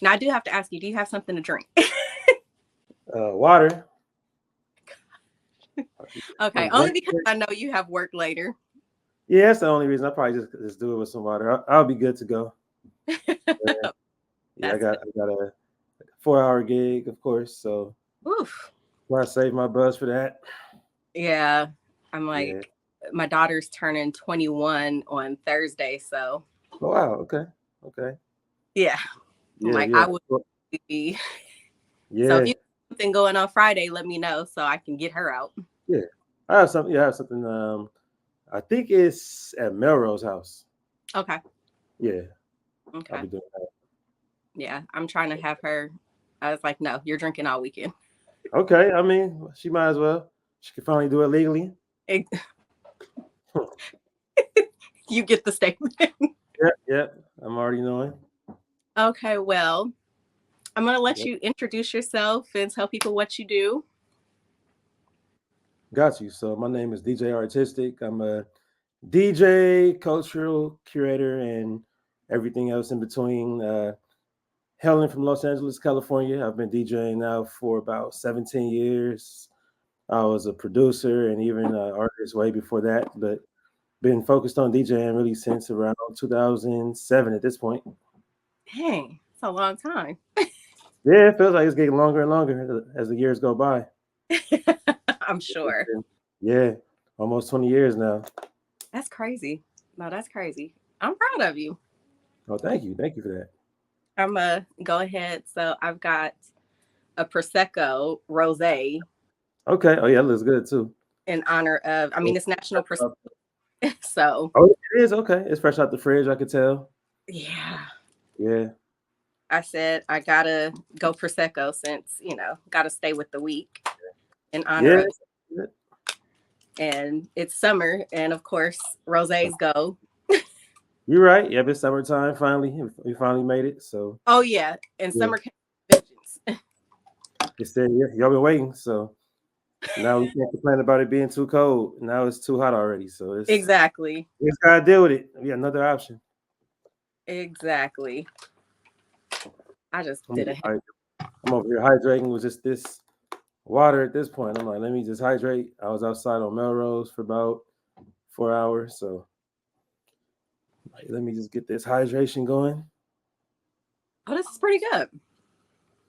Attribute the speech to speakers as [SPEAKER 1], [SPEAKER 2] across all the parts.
[SPEAKER 1] Now I do have to ask you, do you have something to drink?
[SPEAKER 2] Water.
[SPEAKER 1] Okay, only because I know you have work later.
[SPEAKER 2] Yeah, that's the only reason. I probably just do it with some water. I'll be good to go. Yeah, yeah.
[SPEAKER 1] That's
[SPEAKER 2] I got a 4-hour gig, of course. So
[SPEAKER 1] oof.
[SPEAKER 2] I save my buzz for that.
[SPEAKER 1] Yeah. I'm
[SPEAKER 2] Yeah.
[SPEAKER 1] like, my daughter's turning 21 on Thursday, so
[SPEAKER 2] Oh wow. Okay. Okay.
[SPEAKER 1] yeah. I'm
[SPEAKER 2] Yeah.
[SPEAKER 1] like,
[SPEAKER 2] Yeah.
[SPEAKER 1] I would be. So if
[SPEAKER 2] Yeah.
[SPEAKER 1] you have something going on Friday, let me know so I can get her out.
[SPEAKER 2] Yeah. I have something. Yeah, I have something. I think it's at Melrose House.
[SPEAKER 1] Okay.
[SPEAKER 2] Yeah, I'll
[SPEAKER 1] Okay.
[SPEAKER 2] be doing that.
[SPEAKER 1] Yeah. I'm trying to have her. I was like, no, you're drinking all weekend.
[SPEAKER 2] Okay. I mean, she might as well. She can finally do it legally.
[SPEAKER 1] You get the statement.
[SPEAKER 2] Yep. Yep. I'm already knowing.
[SPEAKER 1] Okay. Well, I'm going to let
[SPEAKER 2] Yep.
[SPEAKER 1] you introduce yourself and tell people what you do.
[SPEAKER 2] Got you. So my name is DJ R-Tistic. I'm a DJ, cultural curator, and everything else in between. Hailing from Los Angeles, California. I've been DJing now for about 17 years. I was a producer and even an artist way before that, but been focused on DJing really since around 2007 at this point.
[SPEAKER 1] Dang, it's a long time.
[SPEAKER 2] Yeah, it feels like it's getting longer and longer as the years go by.
[SPEAKER 1] I'm
[SPEAKER 2] It's
[SPEAKER 1] sure.
[SPEAKER 2] been, yeah, almost 20 years now.
[SPEAKER 1] That's crazy. No, that's crazy. I'm proud of you.
[SPEAKER 2] Oh, thank you. Thank you for that.
[SPEAKER 1] I'm going to go ahead. So I've got a Prosecco rosé
[SPEAKER 2] Okay. Oh, yeah, it looks good too.
[SPEAKER 1] in honor of, I mean, it's National Prosecco. So,
[SPEAKER 2] Oh, it is okay. It's fresh out the fridge. I could tell.
[SPEAKER 1] yeah,
[SPEAKER 2] Yeah.
[SPEAKER 1] I said I got to go Prosecco since, got to stay with the week in honor
[SPEAKER 2] Yeah.
[SPEAKER 1] of, and it's summer. And of course, rosés go.
[SPEAKER 2] You're right. Yeah, it's summertime. Finally, we finally made it. So
[SPEAKER 1] Oh, yeah. And
[SPEAKER 2] yeah,
[SPEAKER 1] summer came with vengeance.
[SPEAKER 2] it said yeah, y'all been waiting. So now we can't complain about it being too cold. Now it's too hot already. So
[SPEAKER 1] Exactly.
[SPEAKER 2] we just gotta deal with it. Yeah, another option.
[SPEAKER 1] Exactly. I just
[SPEAKER 2] I'm
[SPEAKER 1] did
[SPEAKER 2] over,
[SPEAKER 1] a
[SPEAKER 2] I'm over here hydrating with just this water at this point. I'm like, let me just hydrate. I was outside on Melrose for about 4 hours. So like, let me just get this hydration going.
[SPEAKER 1] oh, this is pretty good.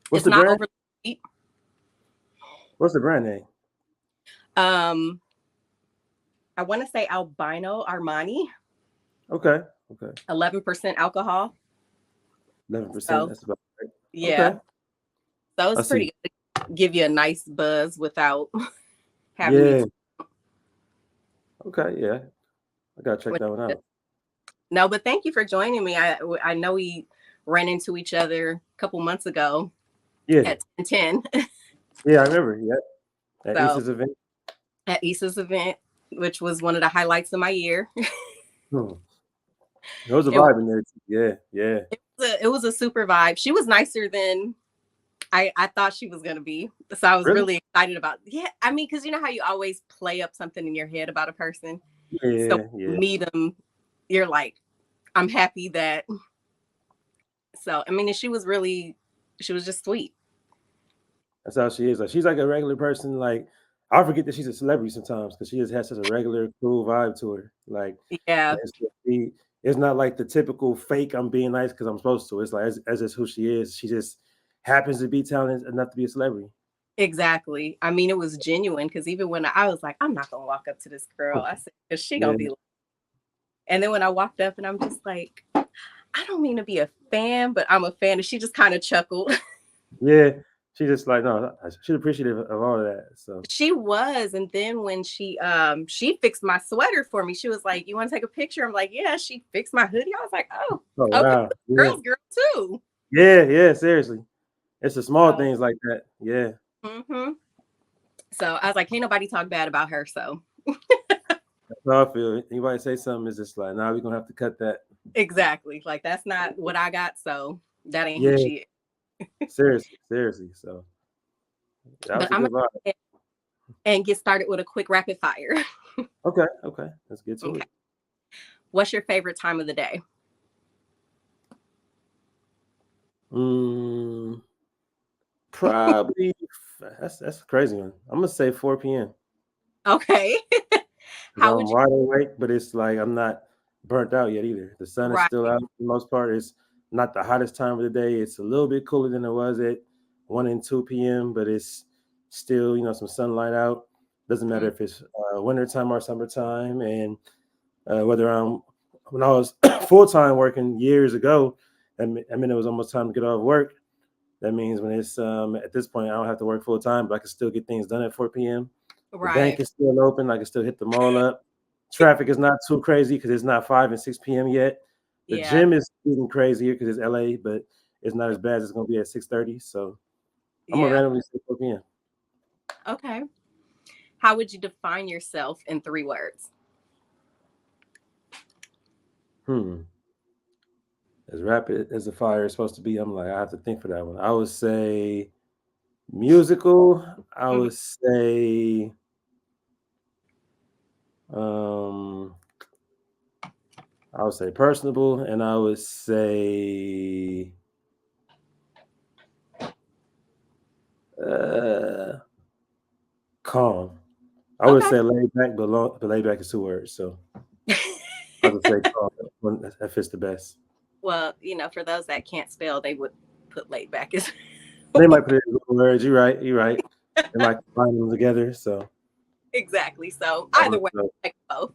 [SPEAKER 2] What's
[SPEAKER 1] It's
[SPEAKER 2] the
[SPEAKER 1] not
[SPEAKER 2] brand?
[SPEAKER 1] overly sweet.
[SPEAKER 2] What's the brand name?
[SPEAKER 1] Um, I want to say Albino Armani,
[SPEAKER 2] Okay. Okay.
[SPEAKER 1] 11% alcohol.
[SPEAKER 2] 11%.
[SPEAKER 1] So
[SPEAKER 2] That's about right.
[SPEAKER 1] yeah,
[SPEAKER 2] Okay.
[SPEAKER 1] so
[SPEAKER 2] I
[SPEAKER 1] it's
[SPEAKER 2] see.
[SPEAKER 1] pretty good to give you a nice buzz without having you.
[SPEAKER 2] Yeah. Okay. Yeah. I gotta check that one out.
[SPEAKER 1] No, but thank you for joining me. I know we ran into each other a couple months ago
[SPEAKER 2] Yeah.
[SPEAKER 1] at 10.
[SPEAKER 2] Yeah, I remember. Yeah. At
[SPEAKER 1] So
[SPEAKER 2] Issa's event.
[SPEAKER 1] at Issa's event, which was one of the highlights of my year.
[SPEAKER 2] Hmm. There was a
[SPEAKER 1] it, was
[SPEAKER 2] vibe in there too. Yeah. Yeah.
[SPEAKER 1] it was a super vibe. She was nicer than I thought she was going to be. So I was
[SPEAKER 2] Really?
[SPEAKER 1] really excited about, yeah. I mean, because you know how you always play up something in your head about a person. So
[SPEAKER 2] Yeah. Yeah.
[SPEAKER 1] meet them, you're like, I'm happy that. So, I mean, and she was just sweet.
[SPEAKER 2] That's how she is. Like she's like a regular person. Like I forget that she's a celebrity sometimes because she just has such a regular, cool vibe to her.
[SPEAKER 1] Yeah,
[SPEAKER 2] It's, it's not like the typical fake. I'm being nice because I'm supposed to. It's like as is who she is. She just happens to be talented enough to be a celebrity.
[SPEAKER 1] exactly. I mean, it was genuine because even when I was like, I'm not going to walk up to this girl, I said, because she going
[SPEAKER 2] Yeah.
[SPEAKER 1] to be like, and then when I walked up and I'm just like, I don't mean to be a fan, but I'm a fan. And she just kind of chuckled.
[SPEAKER 2] Yeah. She just like no. She's appreciative of all of that. So.
[SPEAKER 1] She was, and then when she fixed my sweater for me, she was like, "You want to take a picture?" I'm like, "Yeah." She fixed my hoodie. I was like, "Oh,
[SPEAKER 2] Oh
[SPEAKER 1] okay,
[SPEAKER 2] wow. Yeah.
[SPEAKER 1] girls, girl too."
[SPEAKER 2] Yeah. Yeah. Seriously. It's the small
[SPEAKER 1] So,
[SPEAKER 2] things like that. Yeah.
[SPEAKER 1] so I was like, "Can't nobody talk bad about her." So
[SPEAKER 2] That's how I feel. Anybody say something, it's just like, nah, we're gonna have to cut that.
[SPEAKER 1] exactly, like that's not what I got. So that ain't who
[SPEAKER 2] Yeah.
[SPEAKER 1] she is.
[SPEAKER 2] Seriously. Seriously. So that
[SPEAKER 1] But
[SPEAKER 2] was a
[SPEAKER 1] I'm
[SPEAKER 2] good
[SPEAKER 1] gonna
[SPEAKER 2] vibe.
[SPEAKER 1] go ahead and get started with a quick rapid fire.
[SPEAKER 2] Okay. Okay. Let's get to
[SPEAKER 1] Okay,
[SPEAKER 2] it.
[SPEAKER 1] what's your favorite time of the day?
[SPEAKER 2] Mm, probably that's a crazy one. I'm gonna say 4 p.m.
[SPEAKER 1] Okay.
[SPEAKER 2] because
[SPEAKER 1] How
[SPEAKER 2] I'm
[SPEAKER 1] would you
[SPEAKER 2] wide awake, but it's like I'm not burnt out yet either. The sun is
[SPEAKER 1] right?
[SPEAKER 2] still out for the most part. It's not the hottest time of the day. It's a little bit cooler than it was at 1 and 2 p.m., but it's still, some sunlight out. Doesn't matter
[SPEAKER 1] Mm,
[SPEAKER 2] if it's wintertime or summertime. And whether when I was full time working years ago, I mean, it was almost time to get off work. That means when it's at this point, I don't have to work full time, but I can still get things done at 4 p.m. The bank
[SPEAKER 1] right.
[SPEAKER 2] is still open. I can still hit the mall up. Traffic is not too crazy because it's not 5 and 6 p.m. yet. The
[SPEAKER 1] Yeah.
[SPEAKER 2] gym is getting crazier because it's LA, but it's not as bad as it's going to be at 6:30. So I'm gonna
[SPEAKER 1] Yeah.
[SPEAKER 2] randomly say 4 p.m.
[SPEAKER 1] Okay. How would you define yourself in 3 words?
[SPEAKER 2] Hmm. As rapid as the fire is supposed to be, I'm like I have to think for that one. I would say musical. I
[SPEAKER 1] Mhm.
[SPEAKER 2] would say um I would say personable, and I would say uh calm. I would
[SPEAKER 1] Okay.
[SPEAKER 2] say laid back, but laid back is 2 words. So I would say calm. That fits the best.
[SPEAKER 1] Well, for those that can't spell, they would put laid back as
[SPEAKER 2] They might put it in 1 words. You're right. You're right. They might combine them together. So
[SPEAKER 1] exactly. So
[SPEAKER 2] I
[SPEAKER 1] either
[SPEAKER 2] rock
[SPEAKER 1] way,
[SPEAKER 2] with those.
[SPEAKER 1] like both.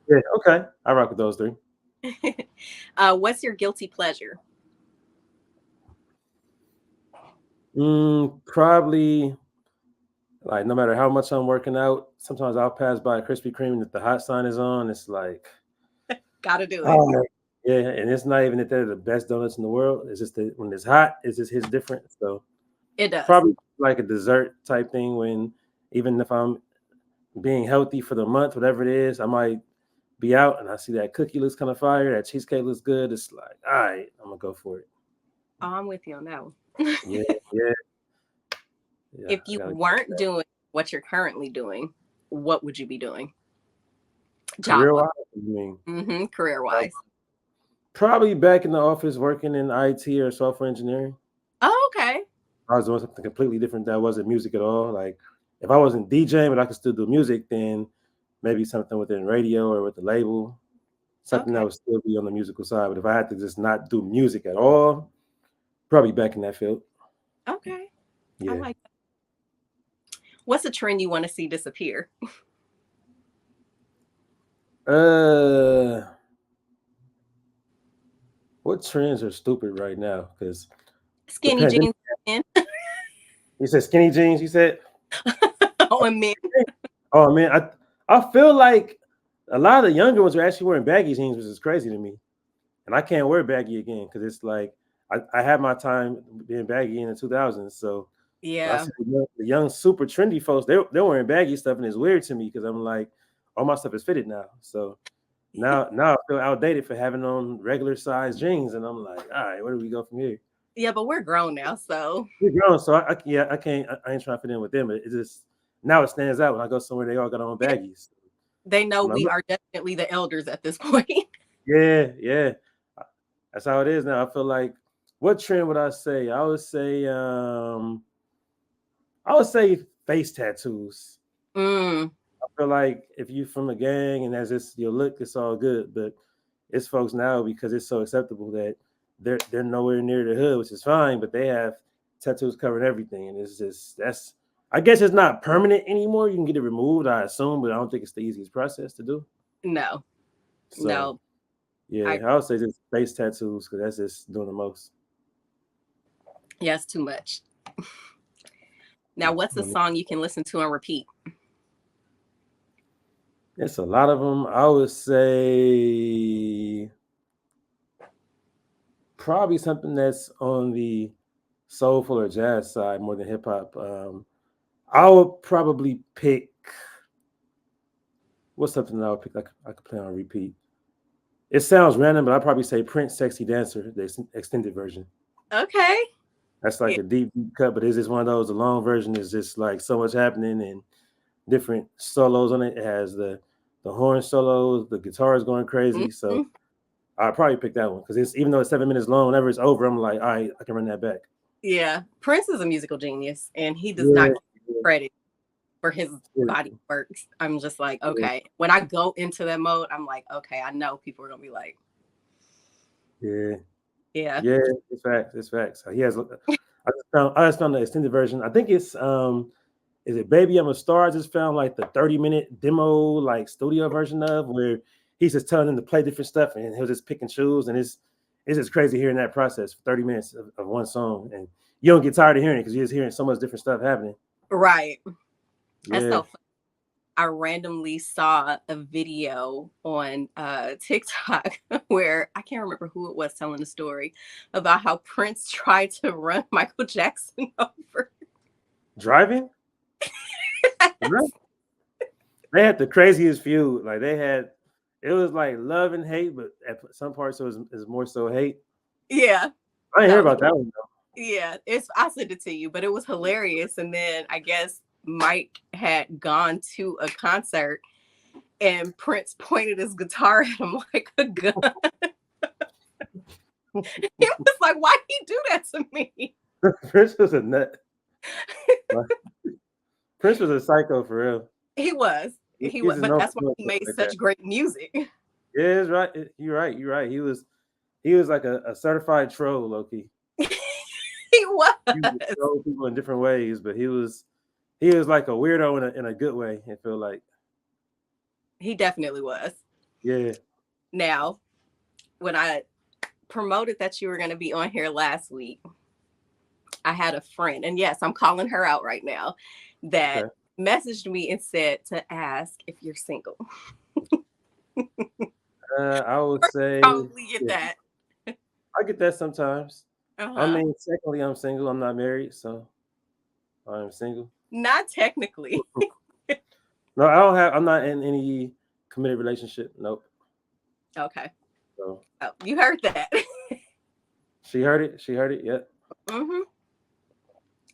[SPEAKER 2] Yeah. Okay. I rock with those three.
[SPEAKER 1] What's your guilty pleasure?
[SPEAKER 2] Probably like no matter how much I'm working out, sometimes I'll pass by a Krispy Kreme and if the hot sign is on, it's like,
[SPEAKER 1] Got to do it.
[SPEAKER 2] oh yeah, and it's not even that they're the best donuts in the world. It's just that when it's hot, it's just hits different. So
[SPEAKER 1] It does.
[SPEAKER 2] probably like a dessert type thing when even if I'm being healthy for the month, whatever it is, I might be out and I see that cookie looks kind of fire, that cheesecake looks good. It's like, all right, I'm gonna go for it.
[SPEAKER 1] Oh, I'm with you on that one.
[SPEAKER 2] Yeah, yeah, yeah.
[SPEAKER 1] If
[SPEAKER 2] I
[SPEAKER 1] you
[SPEAKER 2] gotta go with
[SPEAKER 1] weren't
[SPEAKER 2] that.
[SPEAKER 1] doing what you're currently doing, what would you be doing? Job
[SPEAKER 2] Career
[SPEAKER 1] wise,
[SPEAKER 2] wise, I mean,
[SPEAKER 1] career
[SPEAKER 2] uh,
[SPEAKER 1] wise.
[SPEAKER 2] probably back in the office working in IT or software engineering.
[SPEAKER 1] Oh, okay.
[SPEAKER 2] I was doing something completely different that wasn't music at all. Like if I wasn't DJing, but I could still do music, then maybe something within radio or with the label, something that
[SPEAKER 1] Okay.
[SPEAKER 2] would still be on the musical side. But if I had to just not do music at all, probably back in that field.
[SPEAKER 1] Okay. I
[SPEAKER 2] Yeah.
[SPEAKER 1] like that. What's a trend you want to see disappear?
[SPEAKER 2] Uh, what trends are stupid right now? Because the
[SPEAKER 1] Skinny
[SPEAKER 2] pandemic.
[SPEAKER 1] jeans and
[SPEAKER 2] You said skinny jeans. You said.
[SPEAKER 1] on men.
[SPEAKER 2] Oh man, I feel like a lot of the younger ones are actually wearing baggy jeans, which is crazy to me. And I can't wear baggy again because it's like I had my time being baggy in the 2000s. So when I
[SPEAKER 1] Yeah.
[SPEAKER 2] see the young super trendy folks, they're wearing baggy stuff, and it's weird to me because I'm like, all my stuff is fitted now. So now I feel outdated for having on regular size jeans, and I'm like, all right, where do we go from here?
[SPEAKER 1] Yeah, but we're grown now, so
[SPEAKER 2] We're grown, so yeah, I can't. I ain't trying to fit in with them. It just now it stands out when I go somewhere. They all got on
[SPEAKER 1] yeah,
[SPEAKER 2] baggies.
[SPEAKER 1] they know
[SPEAKER 2] I'm like,
[SPEAKER 1] we are definitely the elders at this point.
[SPEAKER 2] yeah, yeah. That's how it is now. I feel like what trend would I say? I would say face tattoos.
[SPEAKER 1] Mm,
[SPEAKER 2] I feel like if you from a gang and that's just your look, it's all good. But it's folks now because it's so acceptable that they're nowhere near the hood, which is fine, but they have tattoos covering everything. And it's just that's I guess it's not permanent anymore. You can get it removed, I assume, but I don't think it's the easiest process to do.
[SPEAKER 1] no,
[SPEAKER 2] So
[SPEAKER 1] no.
[SPEAKER 2] yeah,
[SPEAKER 1] I
[SPEAKER 2] I would say just face tattoos because that's just doing the most.
[SPEAKER 1] Yeah, it's too much. Now, what's a song you can listen to and repeat?
[SPEAKER 2] It's a lot of them. I would say probably something that's on the soulful or jazz side more than hip hop. I would probably pick what's something that I would pick I could play on repeat. It sounds random, but I'd probably say Prince Sexy Dancer, the extended version.
[SPEAKER 1] Okay.
[SPEAKER 2] That's
[SPEAKER 1] Yeah.
[SPEAKER 2] like a deep, deep cut, but it's just one of those. The long version is just like so much happening and different solos on it. It has the horn solos, the guitar is going crazy. So
[SPEAKER 1] Mhm.
[SPEAKER 2] I'd probably pick that one because it's even though it's 7 minutes long, whenever it's over, I'm like, all right, I can run that back.
[SPEAKER 1] Yeah, Prince is a musical genius, and he does
[SPEAKER 2] Yeah,
[SPEAKER 1] not get credit for his
[SPEAKER 2] yeah,
[SPEAKER 1] body works. I'm just like,
[SPEAKER 2] yeah,
[SPEAKER 1] okay. When I go into that mode, I'm like, okay, I know people are gonna be like,
[SPEAKER 2] yeah,
[SPEAKER 1] yeah,
[SPEAKER 2] yeah. It's facts. It's facts. He has. I just found the extended version. I think it's is it Baby I'm a Star? I just found like the 30-minute demo, like studio version of where he's just telling them to play different stuff and he'll just pick and choose. And it's just crazy hearing that process for 30 minutes of one song. And you don't get tired of hearing it because you're just hearing so much different stuff happening.
[SPEAKER 1] right. That's
[SPEAKER 2] Yeah.
[SPEAKER 1] so funny. I randomly saw a video on TikTok where I can't remember who it was telling the story about how Prince tried to run Michael Jackson over.
[SPEAKER 2] Driving? Right. They had the craziest feud. Like it was like love and hate, but at some parts it was more so hate.
[SPEAKER 1] Yeah,
[SPEAKER 2] I didn't hear
[SPEAKER 1] no,
[SPEAKER 2] about that one though.
[SPEAKER 1] yeah, it's I sent it to you, but it was hilarious. And then I guess Mike had gone to a concert and Prince pointed his guitar at him like a gun. He was like, "Why he do that to me?"
[SPEAKER 2] Prince was a nut. Prince was a psycho for real.
[SPEAKER 1] He was, he
[SPEAKER 2] He's
[SPEAKER 1] was,
[SPEAKER 2] just
[SPEAKER 1] but
[SPEAKER 2] known
[SPEAKER 1] that's
[SPEAKER 2] for
[SPEAKER 1] why
[SPEAKER 2] doing
[SPEAKER 1] he
[SPEAKER 2] stuff
[SPEAKER 1] made
[SPEAKER 2] like that.
[SPEAKER 1] such great music.
[SPEAKER 2] Yeah, it's right. You're right. You're right. He was like a certified troll, low key.
[SPEAKER 1] He was.
[SPEAKER 2] He would troll people in different ways, but he was like a weirdo in a good way. I feel like
[SPEAKER 1] He definitely was.
[SPEAKER 2] yeah.
[SPEAKER 1] Now, when I promoted that you were going to be on here last week, I had a friend, and yes, I'm calling her out right now, that
[SPEAKER 2] Okay.
[SPEAKER 1] messaged me and said to ask if you're single.
[SPEAKER 2] I would say
[SPEAKER 1] Probably get
[SPEAKER 2] yeah.
[SPEAKER 1] that.
[SPEAKER 2] I get that sometimes.
[SPEAKER 1] Uh
[SPEAKER 2] I
[SPEAKER 1] huh.
[SPEAKER 2] mean, technically, I'm single. I'm not married, so I'm single.
[SPEAKER 1] Not technically.
[SPEAKER 2] No, I don't have. I'm not in any committed relationship. Nope.
[SPEAKER 1] Okay.
[SPEAKER 2] So
[SPEAKER 1] Oh, you heard that.
[SPEAKER 2] she heard it. She heard it. Yep.
[SPEAKER 1] Hmm.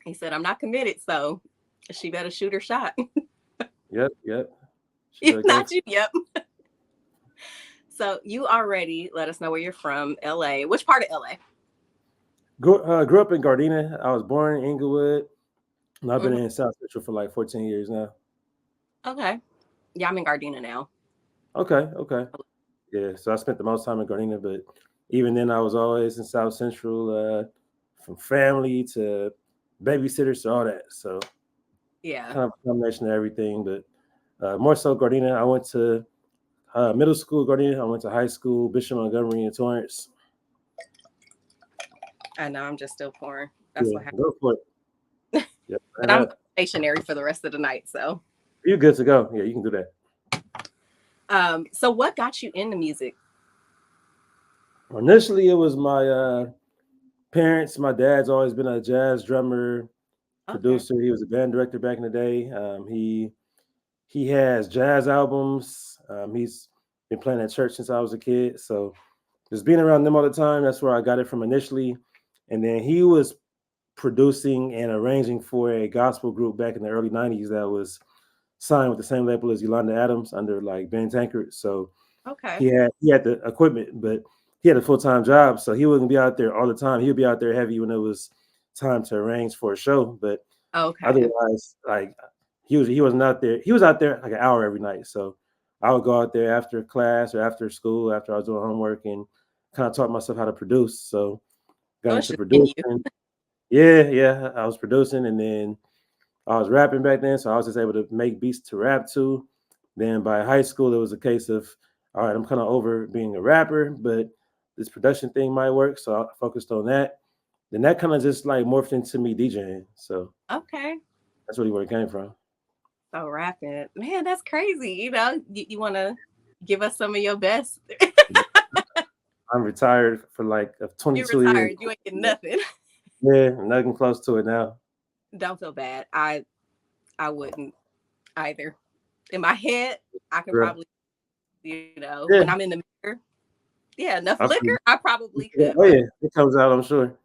[SPEAKER 1] He said, I'm not committed, so she better shoot her shot.
[SPEAKER 2] Yep. Yep. She
[SPEAKER 1] If
[SPEAKER 2] better go.
[SPEAKER 1] not you, yep. So you already let us know where you're from, LA. Which part of LA?
[SPEAKER 2] Grew up in Gardena. I was born in Inglewood, and I've been
[SPEAKER 1] Hmm.
[SPEAKER 2] in South Central for like 14 years now.
[SPEAKER 1] Okay. Yeah, I'm in Gardena now.
[SPEAKER 2] Okay. Okay. Yeah. So I spent the most time in Gardena, but even then, I was always in South Central, from family to babysitters to all that. So
[SPEAKER 1] Yeah.
[SPEAKER 2] kind of a combination of everything, but more so Gardena. I went to middle school Gardena. I went to high school Bishop Montgomery and Torrance.
[SPEAKER 1] I know I'm just still pouring. That's
[SPEAKER 2] Yeah,
[SPEAKER 1] what happened.
[SPEAKER 2] go for it. Yep.
[SPEAKER 1] But I'm stationary for the rest of the night. So
[SPEAKER 2] You're good to go. Yeah, you can do that.
[SPEAKER 1] so what got you into music?
[SPEAKER 2] Initially, it was my parents. My dad's always been a jazz drummer,
[SPEAKER 1] Okay.
[SPEAKER 2] producer. He was a band director back in the day. He has jazz albums. He's been playing at church since I was a kid. So just being around them all the time, that's where I got it from initially. And then he was producing and arranging for a gospel group back in the early 90s that was signed with the same label as Yolanda Adams under like Ben Tankard. So
[SPEAKER 1] Okay.
[SPEAKER 2] he had the equipment, but he had a full-time job. So he wouldn't be out there all the time. He would be out there heavy when it was time to arrange for a show. But
[SPEAKER 1] Okay.
[SPEAKER 2] otherwise, like he wasn't out there. He was out there like an hour every night. So I would go out there after class or after school, after I was doing homework, and kind of taught myself how to produce. So got
[SPEAKER 1] So it's
[SPEAKER 2] into
[SPEAKER 1] just in you.
[SPEAKER 2] producing. Yeah, yeah. I was producing and then I was rapping back then, so I was just able to make beats to rap to. Then by high school, it was a case of, all right, I'm kind of over being a rapper, but this production thing might work. So I focused on that. Then that kind of just like morphed into me DJing. So
[SPEAKER 1] Okay.
[SPEAKER 2] that's really where it came from.
[SPEAKER 1] So rapping. Man, that's crazy. You want to give us some of your best.
[SPEAKER 2] I'm retired for like
[SPEAKER 1] You
[SPEAKER 2] 22 years.
[SPEAKER 1] retired. You ain't getting nothing.
[SPEAKER 2] Yeah, nothing close to it now.
[SPEAKER 1] Don't feel bad. I wouldn't either. In my head, I can
[SPEAKER 2] Yeah,
[SPEAKER 1] probably,
[SPEAKER 2] yeah.
[SPEAKER 1] when I'm in the mirror, yeah, enough
[SPEAKER 2] I feel-
[SPEAKER 1] liquor, I probably
[SPEAKER 2] yeah.
[SPEAKER 1] could,
[SPEAKER 2] Oh
[SPEAKER 1] but
[SPEAKER 2] yeah, it comes out. I'm sure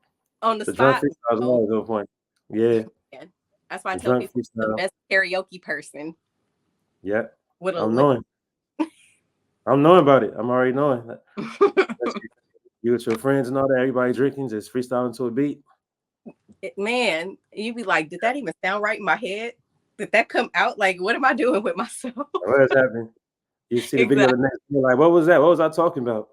[SPEAKER 1] on the
[SPEAKER 2] the drunk
[SPEAKER 1] spot,
[SPEAKER 2] freestyle is
[SPEAKER 1] no.
[SPEAKER 2] always on point. Yeah,
[SPEAKER 1] Man. That's why I
[SPEAKER 2] the
[SPEAKER 1] tell
[SPEAKER 2] drunk
[SPEAKER 1] people the
[SPEAKER 2] freestyle.
[SPEAKER 1] best karaoke person
[SPEAKER 2] Yeah,
[SPEAKER 1] with a
[SPEAKER 2] I'm
[SPEAKER 1] lick.
[SPEAKER 2] knowing. I'm knowing about it. I'm already knowing. That's you with your friends and all that. Everybody drinking, just freestyling to a beat.
[SPEAKER 1] Man, you be like, did that even sound right in my head? Did that come out? Like, what am I doing with myself?
[SPEAKER 2] What is happening? You see the video
[SPEAKER 1] Exactly.
[SPEAKER 2] the next day, like, what was that? What was I talking about?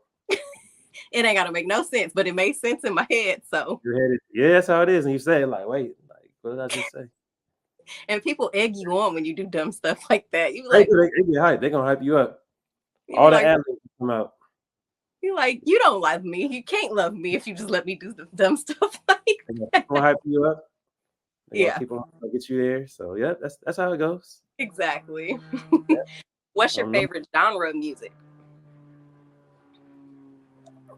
[SPEAKER 1] It ain't gotta make no sense, but it made sense in my head. So,
[SPEAKER 2] Your head is, yeah, that's how it is. And you say, like, wait, like, what did I just say?
[SPEAKER 1] and people egg you on when you do dumb stuff like that. You be
[SPEAKER 2] They,
[SPEAKER 1] like,
[SPEAKER 2] they get hyped. They're gonna hype you up.
[SPEAKER 1] you be
[SPEAKER 2] All the
[SPEAKER 1] like,
[SPEAKER 2] ad libs come out.
[SPEAKER 1] you like, you don't love me. You can't love me if you just let me do the dumb stuff like
[SPEAKER 2] They're gonna keep
[SPEAKER 1] that.
[SPEAKER 2] on hyping you up. They're gonna
[SPEAKER 1] Yeah,
[SPEAKER 2] keep on get you there. So yeah, that's how it goes.
[SPEAKER 1] exactly.
[SPEAKER 2] Yeah,
[SPEAKER 1] What's
[SPEAKER 2] I
[SPEAKER 1] your
[SPEAKER 2] don't know.
[SPEAKER 1] favorite genre of music?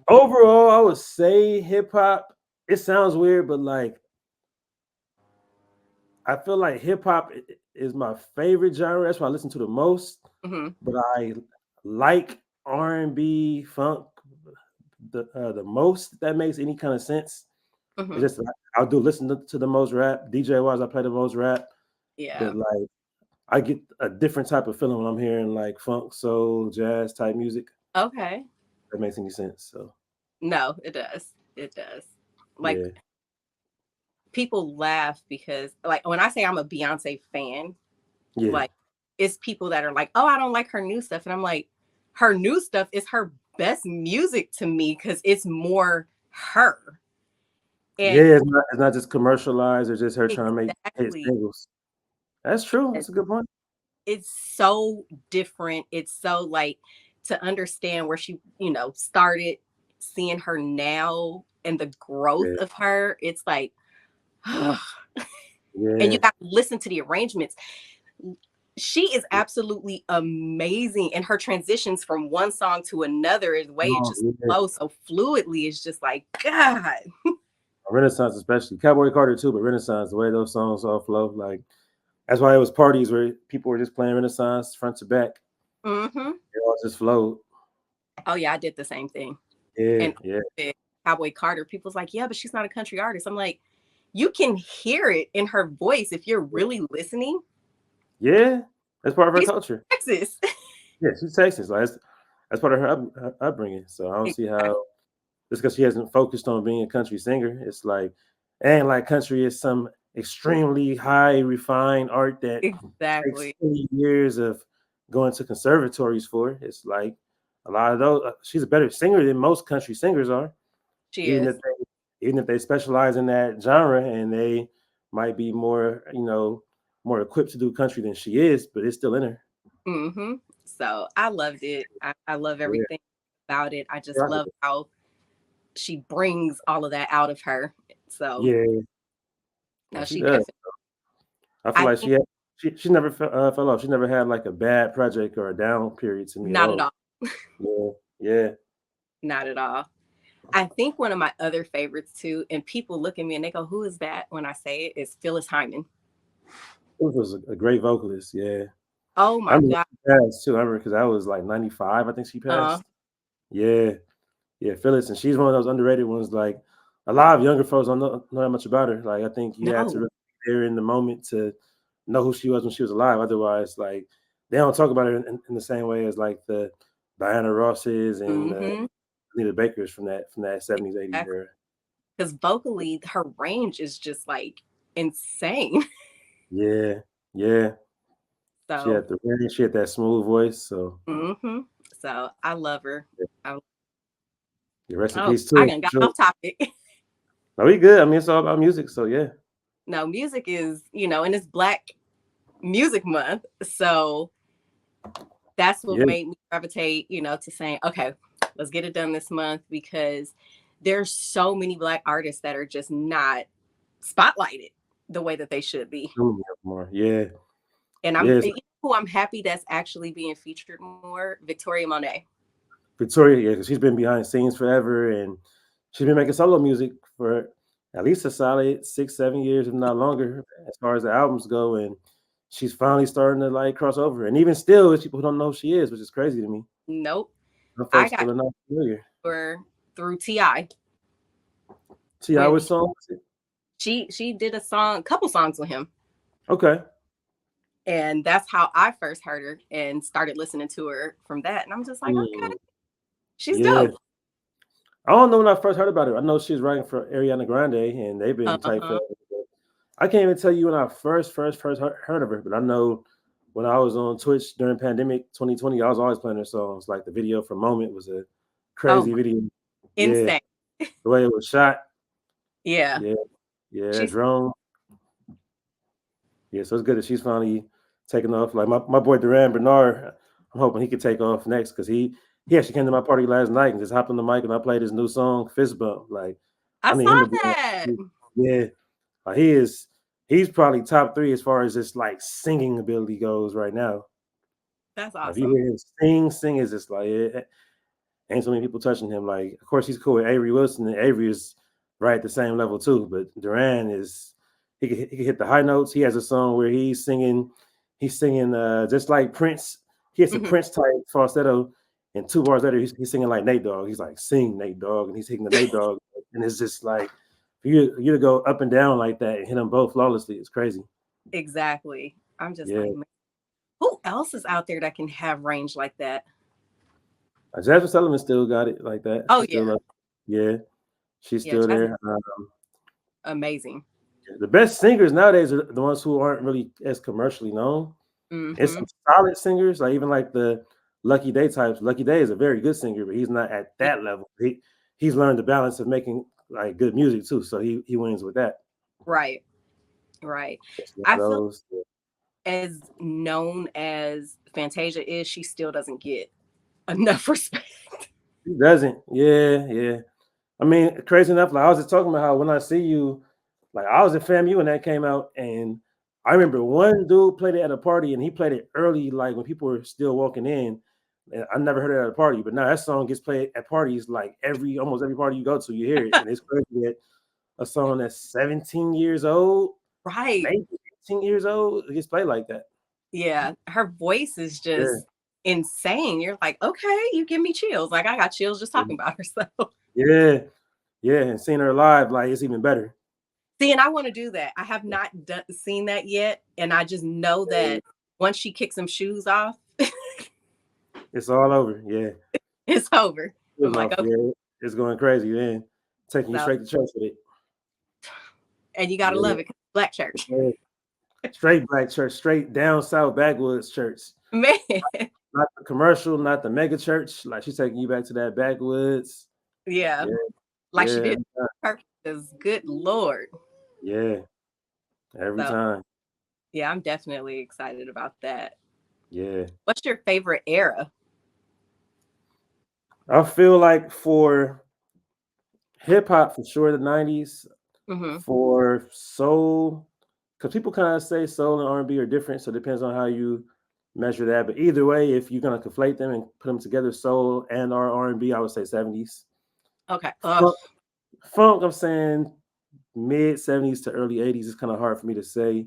[SPEAKER 2] Overall, I would say hip hop. It sounds weird, but like I feel like hip hop is my favorite genre. That's what I listen to the most.
[SPEAKER 1] Hmm.
[SPEAKER 2] But I like R&B, funk the most. If that makes any kind of sense. It's
[SPEAKER 1] Hmm.
[SPEAKER 2] just like, I'll do listen to the most rap. DJ wise, I play the most rap.
[SPEAKER 1] Yeah.
[SPEAKER 2] But like I get a different type of feeling when I'm hearing like funk, soul, jazz type music.
[SPEAKER 1] Okay.
[SPEAKER 2] If that makes any sense. So
[SPEAKER 1] No, it does. It does. Like
[SPEAKER 2] yeah,
[SPEAKER 1] people laugh because, like, when I say I'm a Beyonce fan,
[SPEAKER 2] yeah,
[SPEAKER 1] like, it's people that are like, "Oh, I don't like her new stuff," and I'm like, her new stuff is her best music to me because it's more her.
[SPEAKER 2] yeah.
[SPEAKER 1] And
[SPEAKER 2] It's not just commercialized or just her trying to make hit
[SPEAKER 1] exactly,
[SPEAKER 2] singles. That's true. That's a good point.
[SPEAKER 1] it's so different. It's so like to understand where she, started, seeing her now and the growth
[SPEAKER 2] Yeah,
[SPEAKER 1] of her. It's like, and you
[SPEAKER 2] yeah.
[SPEAKER 1] got to listen to the arrangements. She is absolutely amazing, and her transitions from one song to another, the way it
[SPEAKER 2] Oh,
[SPEAKER 1] just
[SPEAKER 2] yeah.
[SPEAKER 1] flows so fluidly, is just like God.
[SPEAKER 2] Renaissance, especially Cowboy Carter too, but Renaissance, the way those songs all flow, like that's why it was parties where people were just playing Renaissance front to back.
[SPEAKER 1] Hmm.
[SPEAKER 2] It all just flowed.
[SPEAKER 1] Oh yeah, I did the same thing.
[SPEAKER 2] Yeah,
[SPEAKER 1] And
[SPEAKER 2] yeah,
[SPEAKER 1] with Cowboy Carter, people's like, yeah, but she's not a country artist. I'm like, you can hear it in her voice if you're really listening.
[SPEAKER 2] yeah. That's part of her
[SPEAKER 1] She's
[SPEAKER 2] culture.
[SPEAKER 1] from Texas.
[SPEAKER 2] Yeah, she's Texas. Like that's part of her upbringing. So I don't see how
[SPEAKER 1] Exactly.
[SPEAKER 2] just because she hasn't focused on being a country singer, it's like, and like country is some extremely high refined art that takes
[SPEAKER 1] Exactly.
[SPEAKER 2] 20 years of going to conservatories for. It's like a lot of those. She's a better singer than most country singers are,
[SPEAKER 1] She
[SPEAKER 2] even if
[SPEAKER 1] is.
[SPEAKER 2] they specialize in that genre and they might be more more equipped to do country than she is, but it's still in her.
[SPEAKER 1] Hmm. So I loved it. I love
[SPEAKER 2] Yeah,
[SPEAKER 1] everything about it. I just
[SPEAKER 2] rock with
[SPEAKER 1] love
[SPEAKER 2] it.
[SPEAKER 1] how she brings all of that out of her. So
[SPEAKER 2] Yeah,
[SPEAKER 1] no,
[SPEAKER 2] she
[SPEAKER 1] she
[SPEAKER 2] does.
[SPEAKER 1] definitely.
[SPEAKER 2] I feel
[SPEAKER 1] I
[SPEAKER 2] like
[SPEAKER 1] think
[SPEAKER 2] she never fell off. She never had like a bad project or a down period to me at
[SPEAKER 1] not at
[SPEAKER 2] all.
[SPEAKER 1] all.
[SPEAKER 2] Yeah, yeah.
[SPEAKER 1] Not at all. I think one of my other favorites too, and people look at me and they go, "Who is that?" When I say it, is Phyllis Hyman.
[SPEAKER 2] It was a great vocalist. Yeah,
[SPEAKER 1] Oh
[SPEAKER 2] I
[SPEAKER 1] my
[SPEAKER 2] remember
[SPEAKER 1] God.
[SPEAKER 2] she passed too. I remember because I was like 95. I think she
[SPEAKER 1] Uh,
[SPEAKER 2] passed. Yeah, yeah. Phyllis, and she's one of those underrated ones. Like a lot of younger folks don't know that much about her. Like I think you had to
[SPEAKER 1] no.
[SPEAKER 2] really be there in the moment to know who she was when she was alive. Otherwise, like they don't talk about her in the same way as like the Diana Rosses and
[SPEAKER 1] Mm-hmm.
[SPEAKER 2] Anita Bakers from that 70s 80s
[SPEAKER 1] Exactly.
[SPEAKER 2] era.
[SPEAKER 1] Because vocally, her range is just like insane.
[SPEAKER 2] Yeah, yeah. She
[SPEAKER 1] So,
[SPEAKER 2] had the range, she had that smooth voice. So
[SPEAKER 1] hmm, so I love her.
[SPEAKER 2] yeah,
[SPEAKER 1] I,
[SPEAKER 2] yeah, rest in
[SPEAKER 1] oh,
[SPEAKER 2] peace
[SPEAKER 1] I
[SPEAKER 2] too.
[SPEAKER 1] done got
[SPEAKER 2] Sure.
[SPEAKER 1] off topic.
[SPEAKER 2] No, we good. I mean, it's all about music. So yeah,
[SPEAKER 1] No, music is, and it's Black Music Month. So that's what
[SPEAKER 2] yeah.
[SPEAKER 1] made me gravitate, to saying, okay, let's get it done this month because there's so many Black artists that are just not spotlighted the way that they should be.
[SPEAKER 2] More. Yeah,
[SPEAKER 1] And
[SPEAKER 2] yeah.
[SPEAKER 1] who I'm happy that's actually being featured more, Victoria Monet.
[SPEAKER 2] Victoria, yeah, because she's been behind the scenes forever, and she's been making solo music for at least a solid 6, 7 years, if not longer, as far as the albums go. And she's finally starting to like cross over. And even still, there's people who don't know who she is, which is crazy to me.
[SPEAKER 1] Nope.
[SPEAKER 2] Some
[SPEAKER 1] I
[SPEAKER 2] folks
[SPEAKER 1] got
[SPEAKER 2] still are not familiar.
[SPEAKER 1] her through Ti
[SPEAKER 2] See, I
[SPEAKER 1] when
[SPEAKER 2] was song.
[SPEAKER 1] she did a couple songs with him.
[SPEAKER 2] Okay.
[SPEAKER 1] And that's how I first heard her and started listening to her from that. And I'm just like, okay,
[SPEAKER 2] Mm,
[SPEAKER 1] she's
[SPEAKER 2] yeah.
[SPEAKER 1] dope.
[SPEAKER 2] I don't know when I first heard about her. I know she was writing for Ariana Grande, and they've been tight for.
[SPEAKER 1] Uh-huh.
[SPEAKER 2] I can't even tell you when I first heard of her, but I know when I was on Twitch during pandemic 2020, I was always playing her songs. Like the video for Moment was a
[SPEAKER 1] Oh
[SPEAKER 2] crazy
[SPEAKER 1] my,
[SPEAKER 2] video. Yeah,
[SPEAKER 1] insane.
[SPEAKER 2] the way it was shot.
[SPEAKER 1] Yeah.
[SPEAKER 2] Yeah, yeah,
[SPEAKER 1] She's
[SPEAKER 2] drone. Yeah, so it's good that she's finally taking off. Like my boy Duran Bernard, I'm hoping he could take off next because he actually came to my party last night and just hopped on the mic and I played his new song Fist Bump. Like
[SPEAKER 1] I
[SPEAKER 2] I need
[SPEAKER 1] saw
[SPEAKER 2] him to be
[SPEAKER 1] that.
[SPEAKER 2] yeah. Like he's probably top three as far as just like singing ability goes right now.
[SPEAKER 1] That's
[SPEAKER 2] Like, if you
[SPEAKER 1] awesome.
[SPEAKER 2] hear him sing is just like ain't so many people touching him. Like, of course, he's cool with Avery Wilson, and Avery is right at the same level too. But Duran is he can hit the high notes. He has a song where he's singing just like Prince. He has a
[SPEAKER 1] Hmm.
[SPEAKER 2] Prince type falsetto, and 2 bars later he's singing like Nate Dogg. He's like, "Sing Nate Dogg," and he's hitting the Nate Dogg, and it's just like for you to go up and down like that and hit them both flawlessly. It's crazy.
[SPEAKER 1] Exactly. I'm just
[SPEAKER 2] Yeah,
[SPEAKER 1] like, man, who else is out there that can have range like that?
[SPEAKER 2] Jasmine Sullivan still got it like that.
[SPEAKER 1] Oh
[SPEAKER 2] She's
[SPEAKER 1] yeah.
[SPEAKER 2] still up. Yeah, she's
[SPEAKER 1] Yeah,
[SPEAKER 2] still
[SPEAKER 1] Jasmine,
[SPEAKER 2] there.
[SPEAKER 1] amazing.
[SPEAKER 2] The best singers nowadays are the ones who aren't really as commercially known. It's
[SPEAKER 1] Hmm.
[SPEAKER 2] some solid singers, like even like the Lucky Day types. Lucky Day is a very good singer, but he's not at
[SPEAKER 1] Yeah.
[SPEAKER 2] that level. He's learned the balance of making like good music too, so he wins with that.
[SPEAKER 1] Right. Right.
[SPEAKER 2] It's one
[SPEAKER 1] I
[SPEAKER 2] of
[SPEAKER 1] feel
[SPEAKER 2] those.
[SPEAKER 1] as known as Fantasia is, she still doesn't get enough respect.
[SPEAKER 2] He doesn't. Yeah, yeah. I mean, crazy enough, like I was just talking about how when I see you, like I was at FAMU when that came out, and I remember one dude played it at a party, and he played it early, like when people were still walking in. And I never heard it at a party, but now that song gets played at parties, like almost every party you go to, you hear it, and it's crazy that a song that's 17 years old,
[SPEAKER 1] Right.
[SPEAKER 2] maybe 18 years old, it gets played like that.
[SPEAKER 1] Yeah. Her voice is
[SPEAKER 2] Yeah,
[SPEAKER 1] just insane. You're like, okay, you give me chills. Like I got chills just talking about her. So
[SPEAKER 2] yeah, yeah, and seeing her live, like it's even better.
[SPEAKER 1] see, and I want to do that. I have not seen that yet. And I just know that once she kicks some shoes off,
[SPEAKER 2] It's all over. Yeah.
[SPEAKER 1] it's over. I'm like,
[SPEAKER 2] Off,
[SPEAKER 1] okay.
[SPEAKER 2] yeah, it's going crazy, man. Taking you
[SPEAKER 1] So,
[SPEAKER 2] straight to church with it.
[SPEAKER 1] and you got to
[SPEAKER 2] Yeah,
[SPEAKER 1] love it. 'Cause it's Black church.
[SPEAKER 2] yeah. Straight black church, straight down south backwoods church.
[SPEAKER 1] Man.
[SPEAKER 2] Not the commercial, not the mega church. Like she's taking you back to that backwoods.
[SPEAKER 1] Yeah.
[SPEAKER 2] Yeah,
[SPEAKER 1] Like she
[SPEAKER 2] yeah,
[SPEAKER 1] did purpose. Good Lord.
[SPEAKER 2] yeah. Every
[SPEAKER 1] So,
[SPEAKER 2] time.
[SPEAKER 1] yeah, I'm definitely excited about that.
[SPEAKER 2] Yeah.
[SPEAKER 1] What's your favorite era?
[SPEAKER 2] I feel like for hip hop, for sure, the 90s,
[SPEAKER 1] Hmm.
[SPEAKER 2] for soul, because people kind of say soul and R&B are different, so it depends on how you measure that. But either way, if you're gonna conflate them and put them together, soul and R&B, I would say 70s.
[SPEAKER 1] Okay.
[SPEAKER 2] Funk, funk, I'm saying mid 70s to early 80s. It's kind of hard for me to say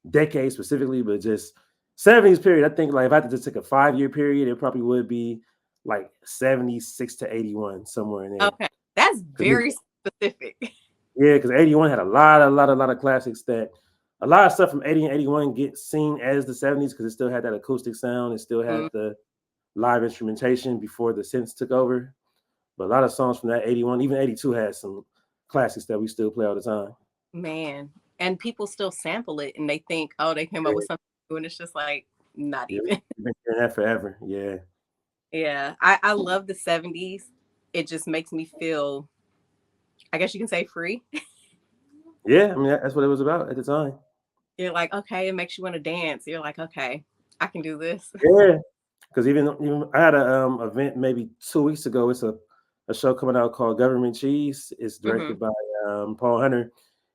[SPEAKER 2] decade specifically, but just 70s period. I think like if I had to just take a 5 year period, it probably would be like 76 to 81, somewhere in there.
[SPEAKER 1] Okay. That's
[SPEAKER 2] Because
[SPEAKER 1] very specific.
[SPEAKER 2] yeah, because 81 had a lot of classics that a lot of stuff from 80 and 81 get seen as the 70s because it still had that acoustic sound. It still had
[SPEAKER 1] Mm,
[SPEAKER 2] the live instrumentation before the synths took over. But a lot of songs from that 81, even 82 had some classics that we still play all the time.
[SPEAKER 1] man. And people still sample it and they think, oh, they came up
[SPEAKER 2] Yeah,
[SPEAKER 1] with something new. And it's just like, not
[SPEAKER 2] yeah,
[SPEAKER 1] even.
[SPEAKER 2] we've been hearing that forever. Yeah.
[SPEAKER 1] Yeah. I love the 70s. It just makes me feel, I guess you can say free.
[SPEAKER 2] Yeah, I mean that's what it was about at the time.
[SPEAKER 1] You're like, okay, it makes you want to dance. You're like, okay, I can do this.
[SPEAKER 2] Yeah, because even I had a event maybe 2 weeks ago. It's a show coming out called Government Cheese. It's
[SPEAKER 1] Hmm.
[SPEAKER 2] directed by Paul Hunter,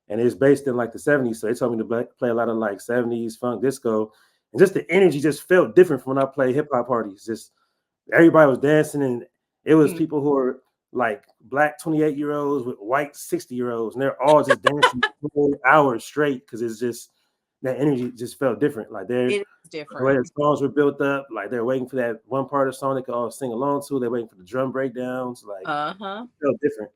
[SPEAKER 2] and it's based in like the 70s. So they told me to play a lot of like 70s funk disco, and just the energy just felt different from when I play hip hop parties. Just everybody was dancing, and it was
[SPEAKER 1] Mm.
[SPEAKER 2] people who were like black 28-year-olds with white 60-year-olds, and they're all just dancing for hours straight because it's just that energy just felt different. Like they're
[SPEAKER 1] It is
[SPEAKER 2] the way
[SPEAKER 1] different.
[SPEAKER 2] the songs were built up, like they're waiting for that one part of the song they could all sing along to. They're waiting for the drum breakdowns. Like
[SPEAKER 1] Uh-huh.
[SPEAKER 2] it felt different.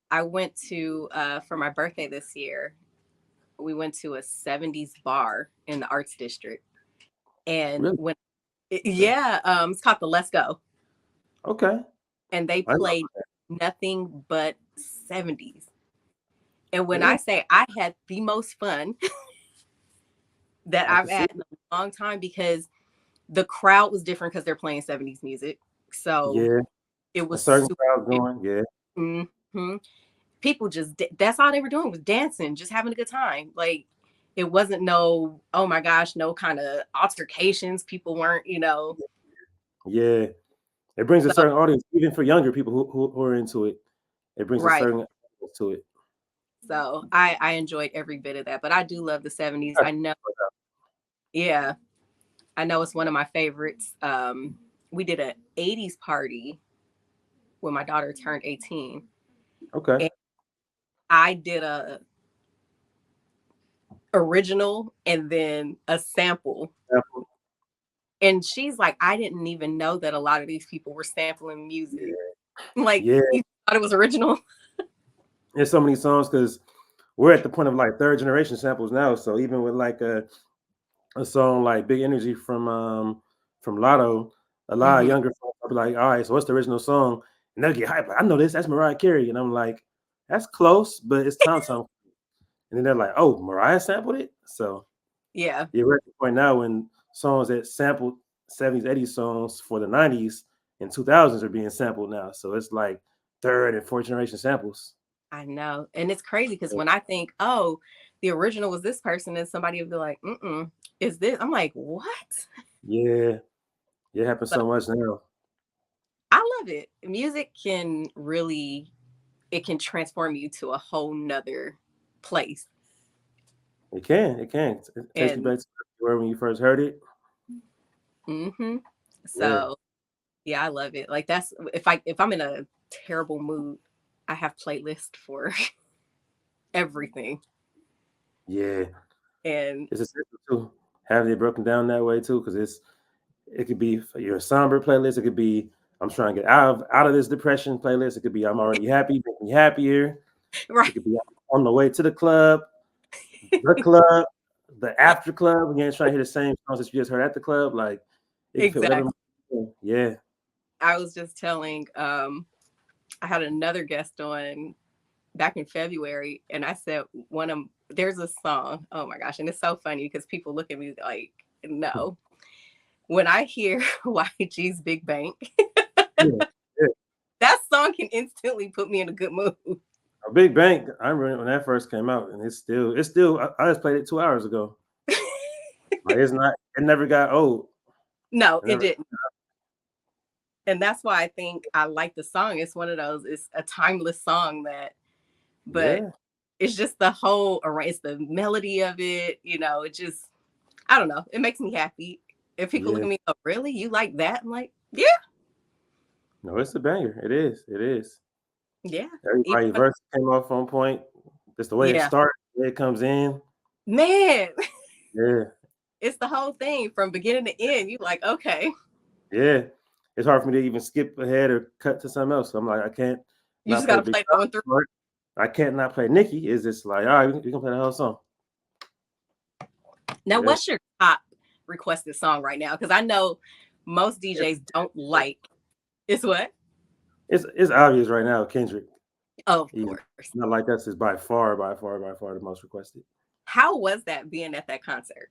[SPEAKER 1] I went to for my birthday this year. we went to a 70s bar in the Arts District. And
[SPEAKER 2] Really?
[SPEAKER 1] when
[SPEAKER 2] Okay.
[SPEAKER 1] yeah, it's called the Let's Go.
[SPEAKER 2] Okay.
[SPEAKER 1] And they
[SPEAKER 2] I know
[SPEAKER 1] played
[SPEAKER 2] that.
[SPEAKER 1] nothing but 70s. And when
[SPEAKER 2] Yeah,
[SPEAKER 1] I say I had the most fun that
[SPEAKER 2] I can
[SPEAKER 1] I've
[SPEAKER 2] see
[SPEAKER 1] had in a long time, because the crowd was different because they're playing 70s music.
[SPEAKER 2] it.
[SPEAKER 1] So
[SPEAKER 2] Yeah,
[SPEAKER 1] it
[SPEAKER 2] a
[SPEAKER 1] was
[SPEAKER 2] certain
[SPEAKER 1] super.
[SPEAKER 2] crowd going. Yeah,
[SPEAKER 1] Mm-hmm. People just, that's all they were doing was dancing, just having a good time. Like, it wasn't no, oh my gosh, no kind of altercations. People weren't,
[SPEAKER 2] yeah. It brings a
[SPEAKER 1] so
[SPEAKER 2] certain audience, even for younger people who are into it. It brings a
[SPEAKER 1] right.
[SPEAKER 2] certain audience to it.
[SPEAKER 1] So I enjoyed every bit of that. But I do love the 70s. I know, yeah, I know it's one of my favorites. We did an 80s party when my daughter turned 18.
[SPEAKER 2] Okay.
[SPEAKER 1] And I did a original and then a sample.
[SPEAKER 2] Apple.
[SPEAKER 1] And she's like, I didn't even know that a lot of these people were sampling music.
[SPEAKER 2] Yeah,
[SPEAKER 1] Like,
[SPEAKER 2] yeah.
[SPEAKER 1] you thought it was original?
[SPEAKER 2] There's so many songs because we're at the point of like third generation samples now. So even with like a song like Big Energy from Lotto, a lot of
[SPEAKER 1] Hmm.
[SPEAKER 2] younger folks will be like, all right, so what's the original song? And they'll get hyped. Like, I know this, that's Mariah Carey. And I'm like, that's close, but it's Tom Tom. And then they're like, oh, Mariah sampled it. So
[SPEAKER 1] Yeah,
[SPEAKER 2] yeah, we're at the point now when songs that sampled 70s, 80s songs for the 90s and 2000s are being sampled now. So it's like third and fourth generation samples.
[SPEAKER 1] I know. And it's crazy because when I think, oh, the original was this person, and somebody would be like, is this? I'm like, what?
[SPEAKER 2] Yeah, it happens
[SPEAKER 1] So
[SPEAKER 2] so much now.
[SPEAKER 1] I love it. Music can really, it can transform you to a whole nother place.
[SPEAKER 2] It can, it can. It takes you
[SPEAKER 1] And
[SPEAKER 2] back to where when you first heard it.
[SPEAKER 1] hmm
[SPEAKER 2] Yeah,
[SPEAKER 1] so yeah, I love it. Like, that's, if I'm in a terrible mood, I have playlist for everything.
[SPEAKER 2] yeah.
[SPEAKER 1] And
[SPEAKER 2] It's essential too. Having it broken down that way too, because it could be for your somber playlist. It could be I'm trying to get out of this depression playlist. It could be I'm already happy, make me happier.
[SPEAKER 1] right.
[SPEAKER 2] It could be on the way to the club, the after club. Again, trying to hear the same songs that you just heard at the club. Like it can fit whatever.
[SPEAKER 1] Exactly.
[SPEAKER 2] Yeah,
[SPEAKER 1] I was just telling, I had another guest on back in February, and I said, there's a song, oh my gosh, and it's so funny because people look at me like, no. When I hear YG's Big Bank,
[SPEAKER 2] yeah, yeah.
[SPEAKER 1] that song can instantly put me in a good mood.
[SPEAKER 2] A Big Bang. I remember when that first came out, and it's still. I just played it 2 hours ago. Like it's not. It never got old.
[SPEAKER 1] No,
[SPEAKER 2] It
[SPEAKER 1] it
[SPEAKER 2] never.
[SPEAKER 1] didn't. And that's why I think I like the song. It's one of those, it's a timeless song that, but
[SPEAKER 2] Yeah.
[SPEAKER 1] it's just the whole, it's the melody of it, it just, I don't know. It makes me happy. If people look
[SPEAKER 2] Yeah.
[SPEAKER 1] at me, oh, really? You like that? I'm like, yeah,
[SPEAKER 2] No, it's a banger. It is. It is.
[SPEAKER 1] yeah. Even
[SPEAKER 2] Everybody verse came off on point. Just the way it
[SPEAKER 1] yeah.
[SPEAKER 2] starts, the way it comes in.
[SPEAKER 1] Man,
[SPEAKER 2] Yeah.
[SPEAKER 1] it's the whole thing from beginning to end. You like, okay,
[SPEAKER 2] Yeah. It's hard for me to even skip ahead or cut to something else. So I'm like, I can't
[SPEAKER 1] you
[SPEAKER 2] not
[SPEAKER 1] just
[SPEAKER 2] play
[SPEAKER 1] gotta
[SPEAKER 2] Big
[SPEAKER 1] play that one
[SPEAKER 2] Bang
[SPEAKER 1] through.
[SPEAKER 2] part. I can't not play Nikki. It's just like, all right, we can play the whole song.
[SPEAKER 1] Now,
[SPEAKER 2] Yeah.
[SPEAKER 1] what's your top requested song right now? Because I know most DJs don't like, it's what?
[SPEAKER 2] It's obvious right now, Kendrick.
[SPEAKER 1] Oh, of
[SPEAKER 2] He's
[SPEAKER 1] course.
[SPEAKER 2] not like us is by far the most requested.
[SPEAKER 1] How was that being at that concert?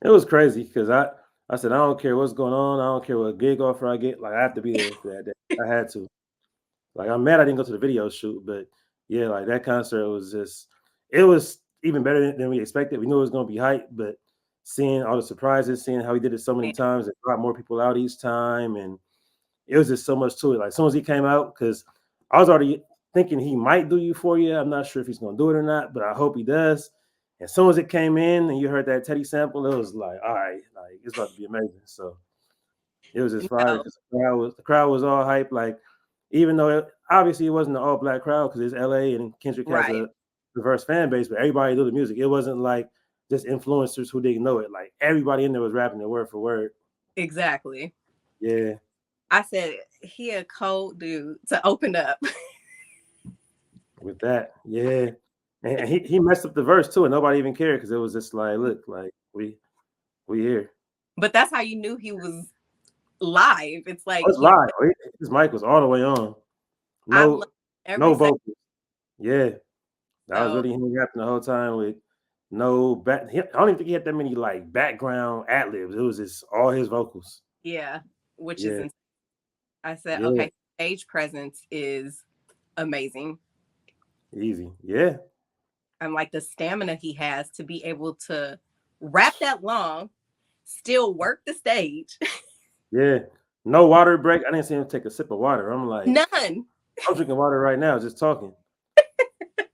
[SPEAKER 2] It was crazy because I said I don't care what's going on. I don't care what gig offer I get. Like I have to be there for that day. I had to. Like I'm mad I didn't go to the video shoot, but yeah, like that concert was just it was even better than we expected. We knew it was gonna be hype, but seeing all the surprises, seeing how he did it so many times, it brought more people out each time, and it was just so much to it. Like as soon as he came out, because I was already thinking he might do Euphoria. I'm not sure if he's gonna do it or not, but I hope he does. As soon as it came in and you heard that Teddy sample, it was like, all right, like it's about to be amazing. So it was just fire
[SPEAKER 1] No,
[SPEAKER 2] because the crowd was all hype. Like even though obviously it wasn't an all black crowd because it's LA and Kendrick has
[SPEAKER 1] right.
[SPEAKER 2] a diverse fan base, but everybody knew the music. It wasn't like just influencers who didn't know it. Like everybody in there was rapping it word for word.
[SPEAKER 1] Exactly.
[SPEAKER 2] Yeah,
[SPEAKER 1] I said, he a cold dude to open up.
[SPEAKER 2] with that, yeah. And he messed up the verse too, and nobody even cared because it was just like, look, like we here.
[SPEAKER 1] But that's how you knew he was live. It's
[SPEAKER 2] Oh,
[SPEAKER 1] like
[SPEAKER 2] it's live. His mic was all the way on.
[SPEAKER 1] I love
[SPEAKER 2] No,
[SPEAKER 1] every
[SPEAKER 2] no
[SPEAKER 1] second.
[SPEAKER 2] vocals. Yeah, that was
[SPEAKER 1] So
[SPEAKER 2] really him rapping the whole time with no back. I don't even think he had that many like background ad libs. It was just all his vocals.
[SPEAKER 1] yeah, which is
[SPEAKER 2] Yeah,
[SPEAKER 1] insane. I said,
[SPEAKER 2] yeah,
[SPEAKER 1] okay, stage presence is amazing.
[SPEAKER 2] easy. Yeah,
[SPEAKER 1] And like the stamina he has to be able to rap that long, still work the stage.
[SPEAKER 2] yeah. No water break. I didn't see him take a sip of water. I'm like,
[SPEAKER 1] None.
[SPEAKER 2] I'm drinking water right now, just talking.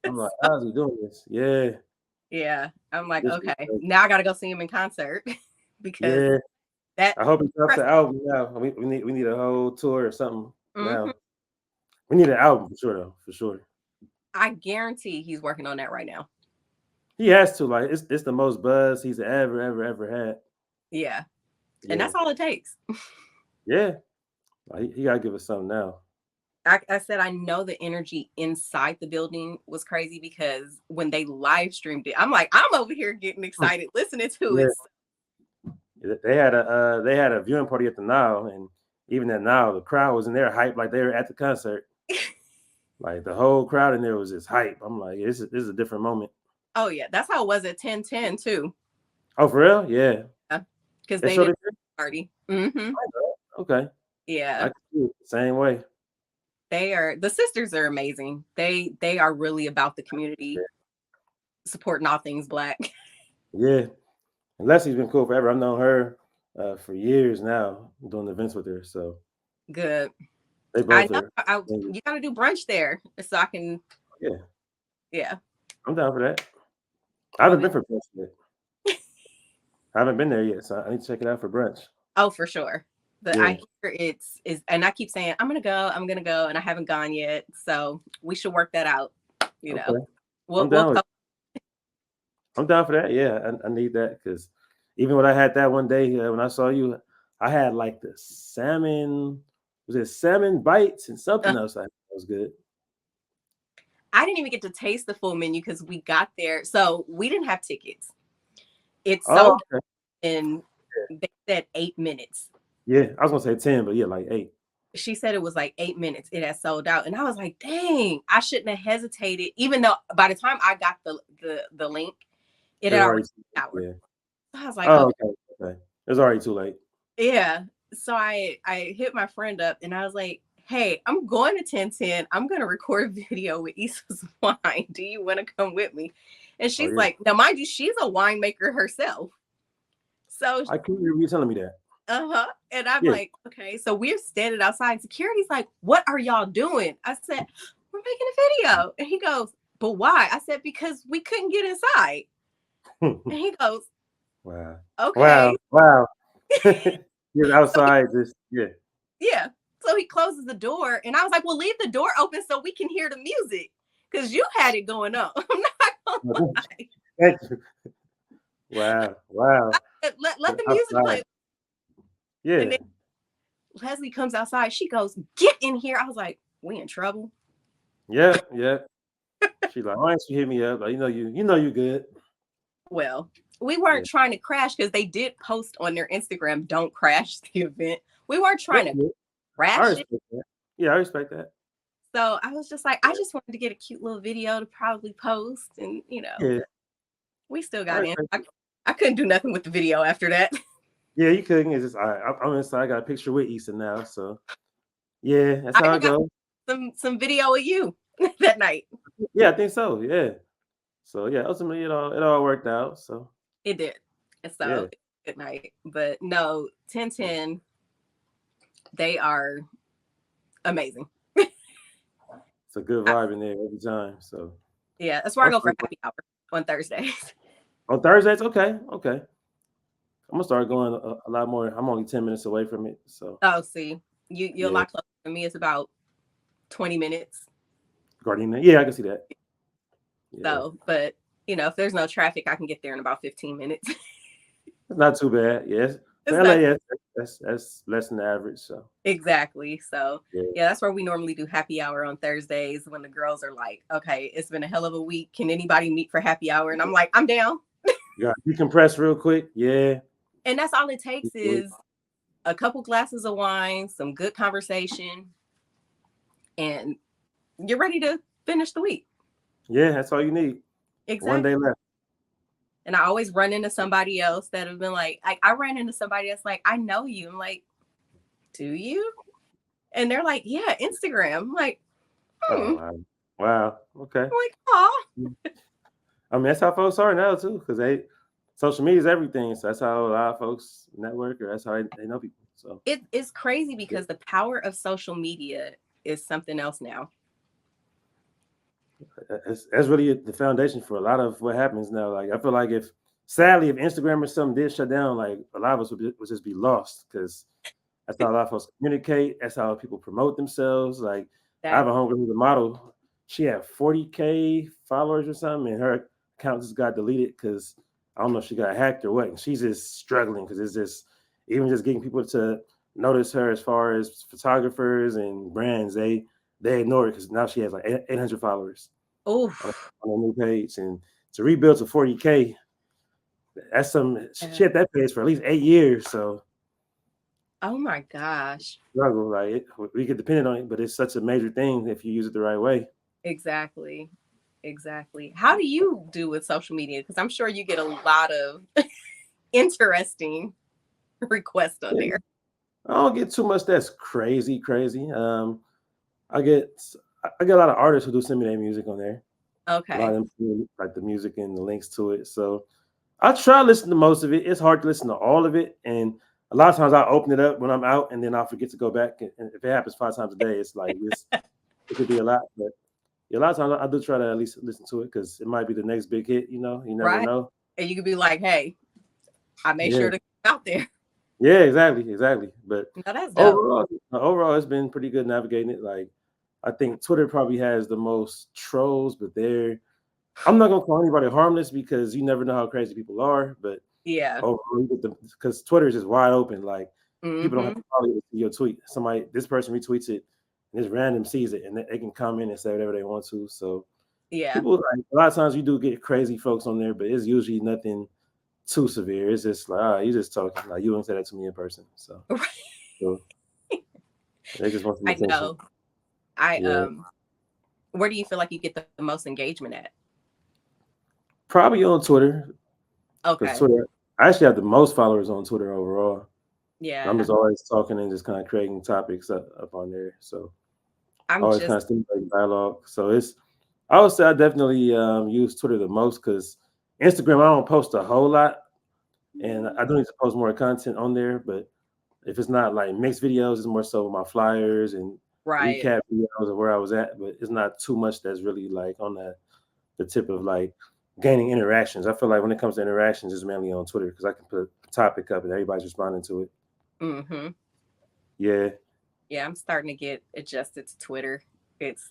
[SPEAKER 2] I'm like, how's he doing this? Yeah,
[SPEAKER 1] Yeah. I'm like,
[SPEAKER 2] this is
[SPEAKER 1] okay,
[SPEAKER 2] crazy.
[SPEAKER 1] now I gotta go see him in concert because
[SPEAKER 2] Yeah.
[SPEAKER 1] that
[SPEAKER 2] I hope he drops the album now. We need a whole tour or something
[SPEAKER 1] Mhm.
[SPEAKER 2] now. We need an album for sure though, for sure.
[SPEAKER 1] I guarantee he's working on that right now.
[SPEAKER 2] He has to like it's the most buzz he's ever had.
[SPEAKER 1] Yeah. And
[SPEAKER 2] Yeah,
[SPEAKER 1] that's all it takes.
[SPEAKER 2] yeah. Like, he gotta give us something now.
[SPEAKER 1] I said I know the energy inside the building was crazy because when they live streamed it, I'm like, I'm over here getting excited listening to
[SPEAKER 2] Yeah,
[SPEAKER 1] it.
[SPEAKER 2] they had a viewing party at the Nile, and even at Nile, the crowd was in there hype like they were at the concert. Like the whole crowd in there was just hype. I'm like, this is a different moment.
[SPEAKER 1] Oh yeah, that's how it was at 10:10 too.
[SPEAKER 2] Oh, for real? Yeah.
[SPEAKER 1] Because
[SPEAKER 2] They
[SPEAKER 1] they
[SPEAKER 2] showed
[SPEAKER 1] did
[SPEAKER 2] it there?
[SPEAKER 1] party. Mm-hmm.
[SPEAKER 2] Okay. I
[SPEAKER 1] Yeah.
[SPEAKER 2] can see it the same way.
[SPEAKER 1] The sisters are amazing. They are really about the community, supporting all things black.
[SPEAKER 2] Yeah. And Leslie's been cool forever. I've known her for years now, doing events with her. So
[SPEAKER 1] Good.
[SPEAKER 2] they
[SPEAKER 1] I
[SPEAKER 2] both
[SPEAKER 1] know
[SPEAKER 2] are.
[SPEAKER 1] you gotta do brunch there so I can
[SPEAKER 2] Yeah,
[SPEAKER 1] yeah.
[SPEAKER 2] I'm down for that. I
[SPEAKER 1] Well
[SPEAKER 2] haven't
[SPEAKER 1] we
[SPEAKER 2] been for brunch yet. I haven't been there yet, so I need to check it out for brunch.
[SPEAKER 1] oh for sure. But I
[SPEAKER 2] Yeah.
[SPEAKER 1] hear it's is and I keep saying I'm gonna go, and I haven't gone yet. So we should work that out. You know.
[SPEAKER 2] Okay.
[SPEAKER 1] We'll
[SPEAKER 2] I'm
[SPEAKER 1] we'll
[SPEAKER 2] down with. I'm down for that. Yeah, I need that because even when I had that one day when I saw you, I had like the salmon. Was it salmon bites and something else? I had that was good.
[SPEAKER 1] I didn't even get to taste the full menu because we got there. So we didn't have tickets. It
[SPEAKER 2] Oh,
[SPEAKER 1] sold
[SPEAKER 2] okay.
[SPEAKER 1] in they said 8 minutes.
[SPEAKER 2] Yeah, I was gonna say 10, but yeah, like 8.
[SPEAKER 1] She said it was like 8 minutes. It had sold out. And I was like, dang, I shouldn't have hesitated. Even though by the time I got the link, it
[SPEAKER 2] It
[SPEAKER 1] had
[SPEAKER 2] was
[SPEAKER 1] already
[SPEAKER 2] already.
[SPEAKER 1] sold out.
[SPEAKER 2] Yeah.
[SPEAKER 1] So I was like,
[SPEAKER 2] Oh,
[SPEAKER 1] okay,
[SPEAKER 2] okay. Okay. It was already too late.
[SPEAKER 1] yeah. So I hit my friend up and I was like, hey, I'm going to 1010. I'm gonna record a video with Issa's wine. Do you want to come with me? And
[SPEAKER 2] Oh
[SPEAKER 1] she's
[SPEAKER 2] yeah.
[SPEAKER 1] like, now mind you, she's a winemaker herself. So
[SPEAKER 2] I couldn't remember you telling me that.
[SPEAKER 1] uh-huh. And I'm
[SPEAKER 2] Yeah.
[SPEAKER 1] like, okay. So we're standing outside. Security's like, what are y'all doing? I said, we're making a video. And he goes, but why? I said, because we couldn't get inside. And he goes,
[SPEAKER 2] Wow. Wow.
[SPEAKER 1] okay.
[SPEAKER 2] Wow. You're
[SPEAKER 1] So
[SPEAKER 2] outside just yeah.
[SPEAKER 1] yeah. So he closes the door. And I was like, well, leave the door open so we can hear the music. Because you had it going on. I'm not gonna lie.
[SPEAKER 2] Thank you. Wow. Wow.
[SPEAKER 1] Let the music
[SPEAKER 2] Outside.
[SPEAKER 1] play. And
[SPEAKER 2] Yeah.
[SPEAKER 1] then Leslie comes outside. She goes, get in here. I was like, we in trouble.
[SPEAKER 2] Yep. Yep. She's like, why don't you hit me up? Like, you good.
[SPEAKER 1] Well, we
[SPEAKER 2] Yeah.
[SPEAKER 1] weren't trying to crash because they did post on their Instagram, don't crash the event. We weren't
[SPEAKER 2] That's
[SPEAKER 1] trying to
[SPEAKER 2] good. I
[SPEAKER 1] crash it.
[SPEAKER 2] respect that. Yeah, I respect that.
[SPEAKER 1] So I was just like, I just wanted to get a cute little video to probably post. And,
[SPEAKER 2] Yeah.
[SPEAKER 1] we still
[SPEAKER 2] I
[SPEAKER 1] got in.
[SPEAKER 2] respect it.
[SPEAKER 1] I couldn't do nothing with the video after that.
[SPEAKER 2] Yeah, you couldn't. It's just I'm inside. I got a picture with Issa now. So yeah, that's
[SPEAKER 1] I
[SPEAKER 2] how
[SPEAKER 1] even
[SPEAKER 2] it
[SPEAKER 1] got
[SPEAKER 2] goes.
[SPEAKER 1] some video of you that night.
[SPEAKER 2] Yeah, I think so. Yeah. So yeah, ultimately it all worked out. So
[SPEAKER 1] It did. And
[SPEAKER 2] yeah,
[SPEAKER 1] so good night. But no, 1010, they are amazing.
[SPEAKER 2] it's a good vibe in there every time. So
[SPEAKER 1] Yeah, that's where I
[SPEAKER 2] I'm
[SPEAKER 1] go for
[SPEAKER 2] start-
[SPEAKER 1] happy hour on Thursdays.
[SPEAKER 2] on Thursdays, okay, okay. I'm gonna start going a lot more. I'm only 10 minutes away from it, so
[SPEAKER 1] Oh, see, you're a
[SPEAKER 2] yeah.
[SPEAKER 1] lot closer than me. It's about 20 minutes.
[SPEAKER 2] Gardena, yeah, I can see that. Yeah,
[SPEAKER 1] So, but if there's no traffic, I can get there in about 15 minutes.
[SPEAKER 2] it's not too bad. Yes, For LA, yeah, that's less than the average. So
[SPEAKER 1] exactly. So
[SPEAKER 2] yeah,
[SPEAKER 1] yeah, that's where we normally do happy hour on Thursdays when the girls are like, okay, it's been a hell of a week. Can anybody meet for happy hour? And I'm like, I'm down.
[SPEAKER 2] you got decompress real quick. Yeah,
[SPEAKER 1] And that's all it takes is a couple glasses of wine, some good conversation, and you're ready to finish the week.
[SPEAKER 2] yeah, that's all you need. One day
[SPEAKER 1] Exactly.
[SPEAKER 2] left.
[SPEAKER 1] And I always run into somebody else that have been like I ran into somebody that's like, I know you. I'm like, do you? And they're like, yeah, Instagram. I'm like,
[SPEAKER 2] Oh
[SPEAKER 1] hmm.
[SPEAKER 2] wow, wow. Okay.
[SPEAKER 1] I'm like, oh,
[SPEAKER 2] I mean, that's how folks are now too, because social media is everything. So that's how a lot of folks network, or that's how they know people. So
[SPEAKER 1] it's crazy
[SPEAKER 2] yeah.
[SPEAKER 1] because the power of social media is something else now.
[SPEAKER 2] That's really the foundation for a lot of what happens now. Like I feel like sadly, if Instagram or something did shut down, like a lot of us would just be lost because that's how a lot of us communicate. That's how people promote themselves. Like I have
[SPEAKER 1] That
[SPEAKER 2] a homegirl who's a model. She had 40K followers or something, and her account just got deleted because I don't know if she got hacked or what. And she's just struggling because it's just even just getting people to notice her as far as photographers and brands. They ignore it because now she has like 800 followers
[SPEAKER 1] oh,
[SPEAKER 2] on a new page, and to rebuild to 40K, that's some
[SPEAKER 1] yeah.
[SPEAKER 2] she had that page for at least 8 years. So
[SPEAKER 1] Oh my gosh.
[SPEAKER 2] struggle, like we get dependent on it, but it's such a major thing if you use it the right way.
[SPEAKER 1] Exactly. Exactly. How do you do with social media? Because I'm sure you get a lot of interesting requests on
[SPEAKER 2] Yeah,
[SPEAKER 1] there.
[SPEAKER 2] I don't get too much that's crazy. I get I get a lot of artists who do send me their music on there. A lot of
[SPEAKER 1] Okay.
[SPEAKER 2] them send me, like the music and the links to it. So I try to listen to most of it. It's hard to listen to all of it, and a lot of times I open it up when I'm out, and then I'll forget to go back. And if it happens 5 times a day, it's like this. It could be a lot, but yeah, a lot of times I do try to at least listen to it because it might be the next big hit. You never
[SPEAKER 1] Right.
[SPEAKER 2] know.
[SPEAKER 1] And you could be like, hey, I made
[SPEAKER 2] Yeah,
[SPEAKER 1] sure to get out there.
[SPEAKER 2] yeah, exactly. But
[SPEAKER 1] No, that's dope.
[SPEAKER 2] overall, it's been pretty good navigating it. Like I think Twitter probably has the most trolls, but I'm not gonna call anybody harmless because you never know how crazy people are. But
[SPEAKER 1] Yeah.
[SPEAKER 2] overall, because Twitter is just wide open. Like people don't have
[SPEAKER 1] Mm-hmm.
[SPEAKER 2] to follow you to see your tweet. This person retweets it, and this random sees it, and they can comment and say whatever they want to. So
[SPEAKER 1] Yeah.
[SPEAKER 2] people, like a lot of times you do get crazy folks on there, but it's usually nothing too severe. It's just like, you just talking. Like you wouldn't say that to me in person. So they just want some
[SPEAKER 1] I
[SPEAKER 2] attention.
[SPEAKER 1] know. I
[SPEAKER 2] Yeah.
[SPEAKER 1] where do you feel like you get the most engagement at?
[SPEAKER 2] Probably on Twitter, because
[SPEAKER 1] Okay.
[SPEAKER 2] Twitter, I actually have the most followers on Twitter overall. I'm
[SPEAKER 1] Yeah.
[SPEAKER 2] just always talking and just kind of creating topics up on there. So
[SPEAKER 1] I'm
[SPEAKER 2] always kind
[SPEAKER 1] just
[SPEAKER 2] of stimulating dialogue. So I would say I definitely use Twitter the most because Instagram, I don't post a whole lot. And I do need to post more content on there. But if it's not like mixed videos, it's more so my flyers and
[SPEAKER 1] right.
[SPEAKER 2] recap videos of where I was at. But it's not too much that's really like on the tip of like gaining interactions. I feel like when it comes to interactions, it's mainly on Twitter because I can put a topic up and everybody's responding to it.
[SPEAKER 1] Mm-hmm.
[SPEAKER 2] Yeah,
[SPEAKER 1] Yeah, I'm starting to get adjusted to Twitter.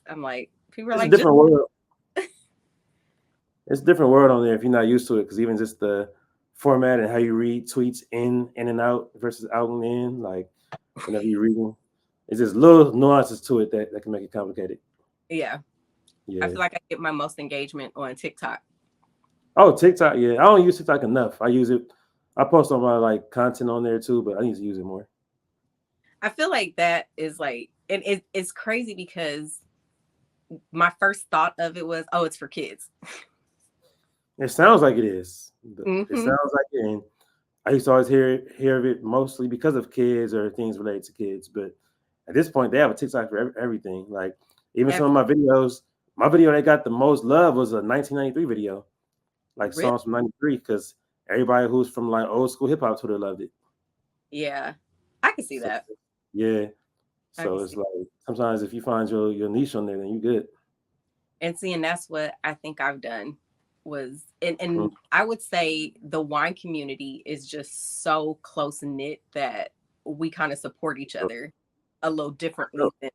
[SPEAKER 1] I'm like, people are
[SPEAKER 2] it's a
[SPEAKER 1] like, just
[SPEAKER 2] different world. It's a different world on there if you're not used to it because even just the format and how you read tweets in and out versus out and in, like whenever you're reading, it's just little nuances to it that can make it complicated.
[SPEAKER 1] yeah. I
[SPEAKER 2] Yeah.
[SPEAKER 1] feel like I get my most engagement on TikTok.
[SPEAKER 2] Oh, TikTok. Yeah, I don't use TikTok enough. I use it. I post all my like content on there too, but I need to use it more.
[SPEAKER 1] I feel like that is like, and it's crazy because my first thought of it was, oh, it's for kids.
[SPEAKER 2] It sounds like it is. It
[SPEAKER 1] Mm-hmm.
[SPEAKER 2] sounds like it. And I used to always hear of it mostly because of kids or things related to kids. But at this point, they have a TikTok for everything. Like even some of my video that got the most love was a 1993 video, like
[SPEAKER 1] Really?
[SPEAKER 2] songs from '93, because everybody who's from like old school hip hop Twitter loved it.
[SPEAKER 1] Yeah. I can see
[SPEAKER 2] So
[SPEAKER 1] that.
[SPEAKER 2] yeah,
[SPEAKER 1] I can
[SPEAKER 2] so it's
[SPEAKER 1] see.
[SPEAKER 2] like sometimes if you find your niche on there, then you good.
[SPEAKER 1] And see, and that's what I think I've done was,
[SPEAKER 2] Mhm.
[SPEAKER 1] and I would say the wine community is just so close knit that we kind of support each other a little differently than.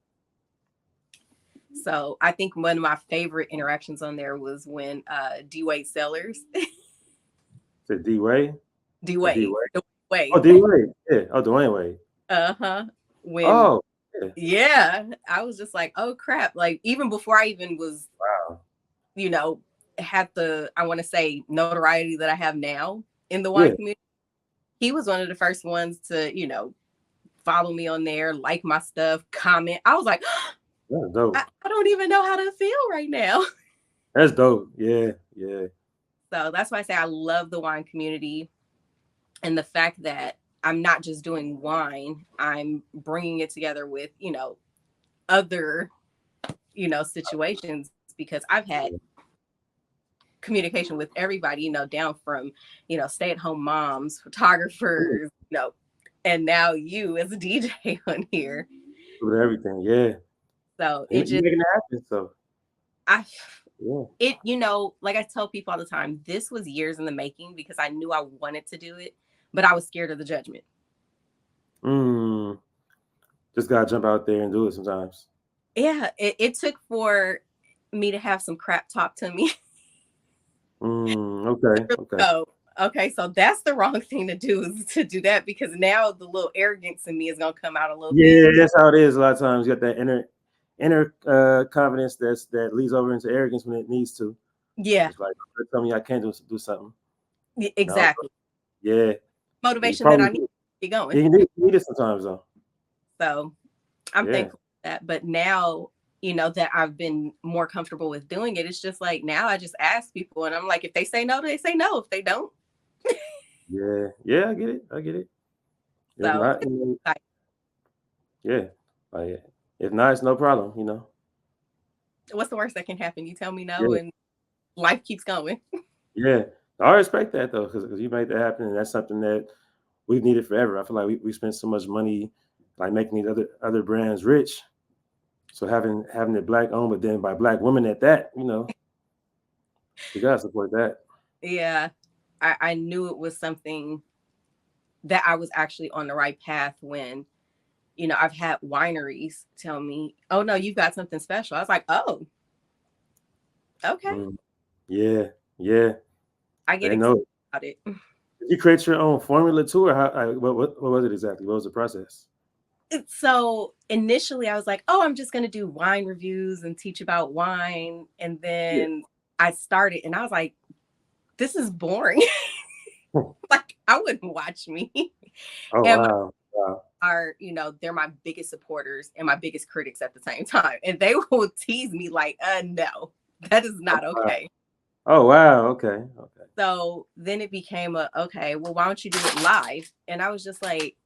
[SPEAKER 1] So I think one of my favorite interactions on there was when D Wade Sellers,
[SPEAKER 2] To D Way
[SPEAKER 1] D
[SPEAKER 2] or D
[SPEAKER 1] Wade,
[SPEAKER 2] Way. Oh,
[SPEAKER 1] Wade.
[SPEAKER 2] D Wade. Yeah. Oh, Dwayne Wade.
[SPEAKER 1] Uh-huh. When
[SPEAKER 2] Oh, yeah.
[SPEAKER 1] yeah, I was just like, oh crap. Like even before I even was,
[SPEAKER 2] Wow.
[SPEAKER 1] you know, had the I want to say notoriety that I have now in the wine
[SPEAKER 2] Yeah.
[SPEAKER 1] community, he was one of the first ones to, follow me on there, like my stuff, comment. I was like,
[SPEAKER 2] That's dope.
[SPEAKER 1] I don't even know how to feel right now.
[SPEAKER 2] That's dope. Yeah. Yeah.
[SPEAKER 1] So that's why I say I love the wine community and the fact that I'm not just doing wine, I'm bringing it together with, other, situations because I've had communication with everybody, down from, stay-at-home moms,
[SPEAKER 2] Yeah.
[SPEAKER 1] photographers, and now you as a DJ on here.
[SPEAKER 2] With everything. Yeah.
[SPEAKER 1] So
[SPEAKER 2] You
[SPEAKER 1] it just
[SPEAKER 2] making it happen. So
[SPEAKER 1] I
[SPEAKER 2] yeah.
[SPEAKER 1] it like I tell people all the time, this was years in the making because I knew I wanted to do it, but I was scared of the judgment.
[SPEAKER 2] Mm. Just gotta jump out there and do it sometimes.
[SPEAKER 1] Yeah, it took for me to have some crap talk to me.
[SPEAKER 2] Okay. Okay.
[SPEAKER 1] Oh, okay, so that's the wrong thing to do is to do that because now the little arrogance in me is gonna come out a little bit.
[SPEAKER 2] Yeah, that's how it is. A lot of times you got that inner confidence that leads over into arrogance when it needs to.
[SPEAKER 1] Yeah,
[SPEAKER 2] It's like tell me I can't do something. No,
[SPEAKER 1] exactly.
[SPEAKER 2] yeah, you
[SPEAKER 1] Motivation that I
[SPEAKER 2] probably
[SPEAKER 1] need to get
[SPEAKER 2] yeah,
[SPEAKER 1] going.
[SPEAKER 2] you need it sometimes though.
[SPEAKER 1] So I'm
[SPEAKER 2] Yeah,
[SPEAKER 1] thankful for that. But now, that I've been more comfortable with doing it, it's just like now I just ask people and I'm like, if they say no, they say no. If they don't,
[SPEAKER 2] yeah, yeah. I get it. I get it. If
[SPEAKER 1] so
[SPEAKER 2] not,
[SPEAKER 1] like,
[SPEAKER 2] yeah, like if not, it's no problem.
[SPEAKER 1] what's the worst that can happen? You tell me no
[SPEAKER 2] Yeah,
[SPEAKER 1] and life keeps going.
[SPEAKER 2] yeah. I respect that though, because you made that happen, and that's something that we've needed forever. I feel like we spent so much money, like making these other brands rich. So having it black owned, but then by black women at that, we gotta support that.
[SPEAKER 1] Yeah. I knew it was something that I was actually on the right path when, I've had wineries tell me, oh no, you've got something special. I was like, oh, okay.
[SPEAKER 2] Mm, yeah, yeah.
[SPEAKER 1] I get
[SPEAKER 2] They
[SPEAKER 1] excited
[SPEAKER 2] know.
[SPEAKER 1] about it.
[SPEAKER 2] Did you create your own formula too, or how? What was it exactly? What was the process?
[SPEAKER 1] So initially I was like, oh, I'm just going to do wine reviews and teach about wine. And
[SPEAKER 2] Yeah.
[SPEAKER 1] then I started and I was like, this is boring. Like I wouldn't watch me.
[SPEAKER 2] Oh
[SPEAKER 1] And my
[SPEAKER 2] wow, wow.
[SPEAKER 1] are, they're my biggest supporters and my biggest critics at the same time. And they will tease me like, no, that is
[SPEAKER 2] Oh
[SPEAKER 1] not
[SPEAKER 2] wow.
[SPEAKER 1] okay.
[SPEAKER 2] Oh, wow. Okay, okay.
[SPEAKER 1] So then it became okay, well, why don't you do it live? And I was just like,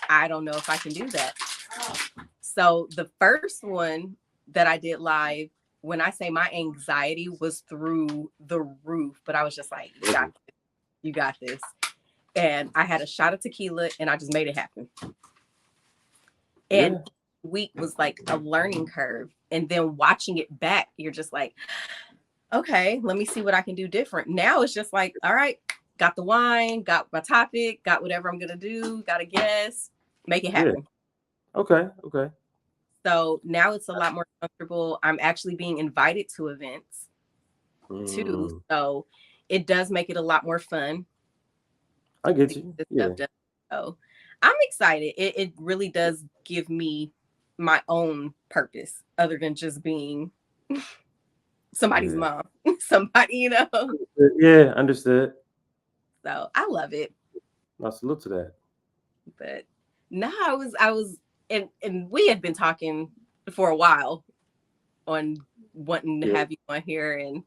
[SPEAKER 1] I don't know if I can do that. So the first one that I did live, when I say my anxiety was through the roof, but I was just like, you got this. And I had a shot of tequila and I just made it happen. And
[SPEAKER 2] Yeah,
[SPEAKER 1] week was like a learning curve. And then watching it back, you're just like, okay, let me see what I can do different. Now it's just like, all right, got the wine, got my topic, got whatever I'm gonna do, got a guess, make it
[SPEAKER 2] yeah.
[SPEAKER 1] happen.
[SPEAKER 2] Okay, okay.
[SPEAKER 1] So now it's a lot more comfortable. I'm actually being invited to events too.
[SPEAKER 2] Mm,
[SPEAKER 1] So it does make it a lot more fun
[SPEAKER 2] I
[SPEAKER 1] to
[SPEAKER 2] get
[SPEAKER 1] get
[SPEAKER 2] you.
[SPEAKER 1] this
[SPEAKER 2] Yeah,
[SPEAKER 1] stuff done. So I'm excited. It really does give me my own purpose other than just being somebody's
[SPEAKER 2] yeah.
[SPEAKER 1] mom, somebody.
[SPEAKER 2] Yeah, understood.
[SPEAKER 1] So I love it.
[SPEAKER 2] I salute to that.
[SPEAKER 1] But no, I was, and we had been talking for a while on wanting to
[SPEAKER 2] Yeah,
[SPEAKER 1] have you on here, and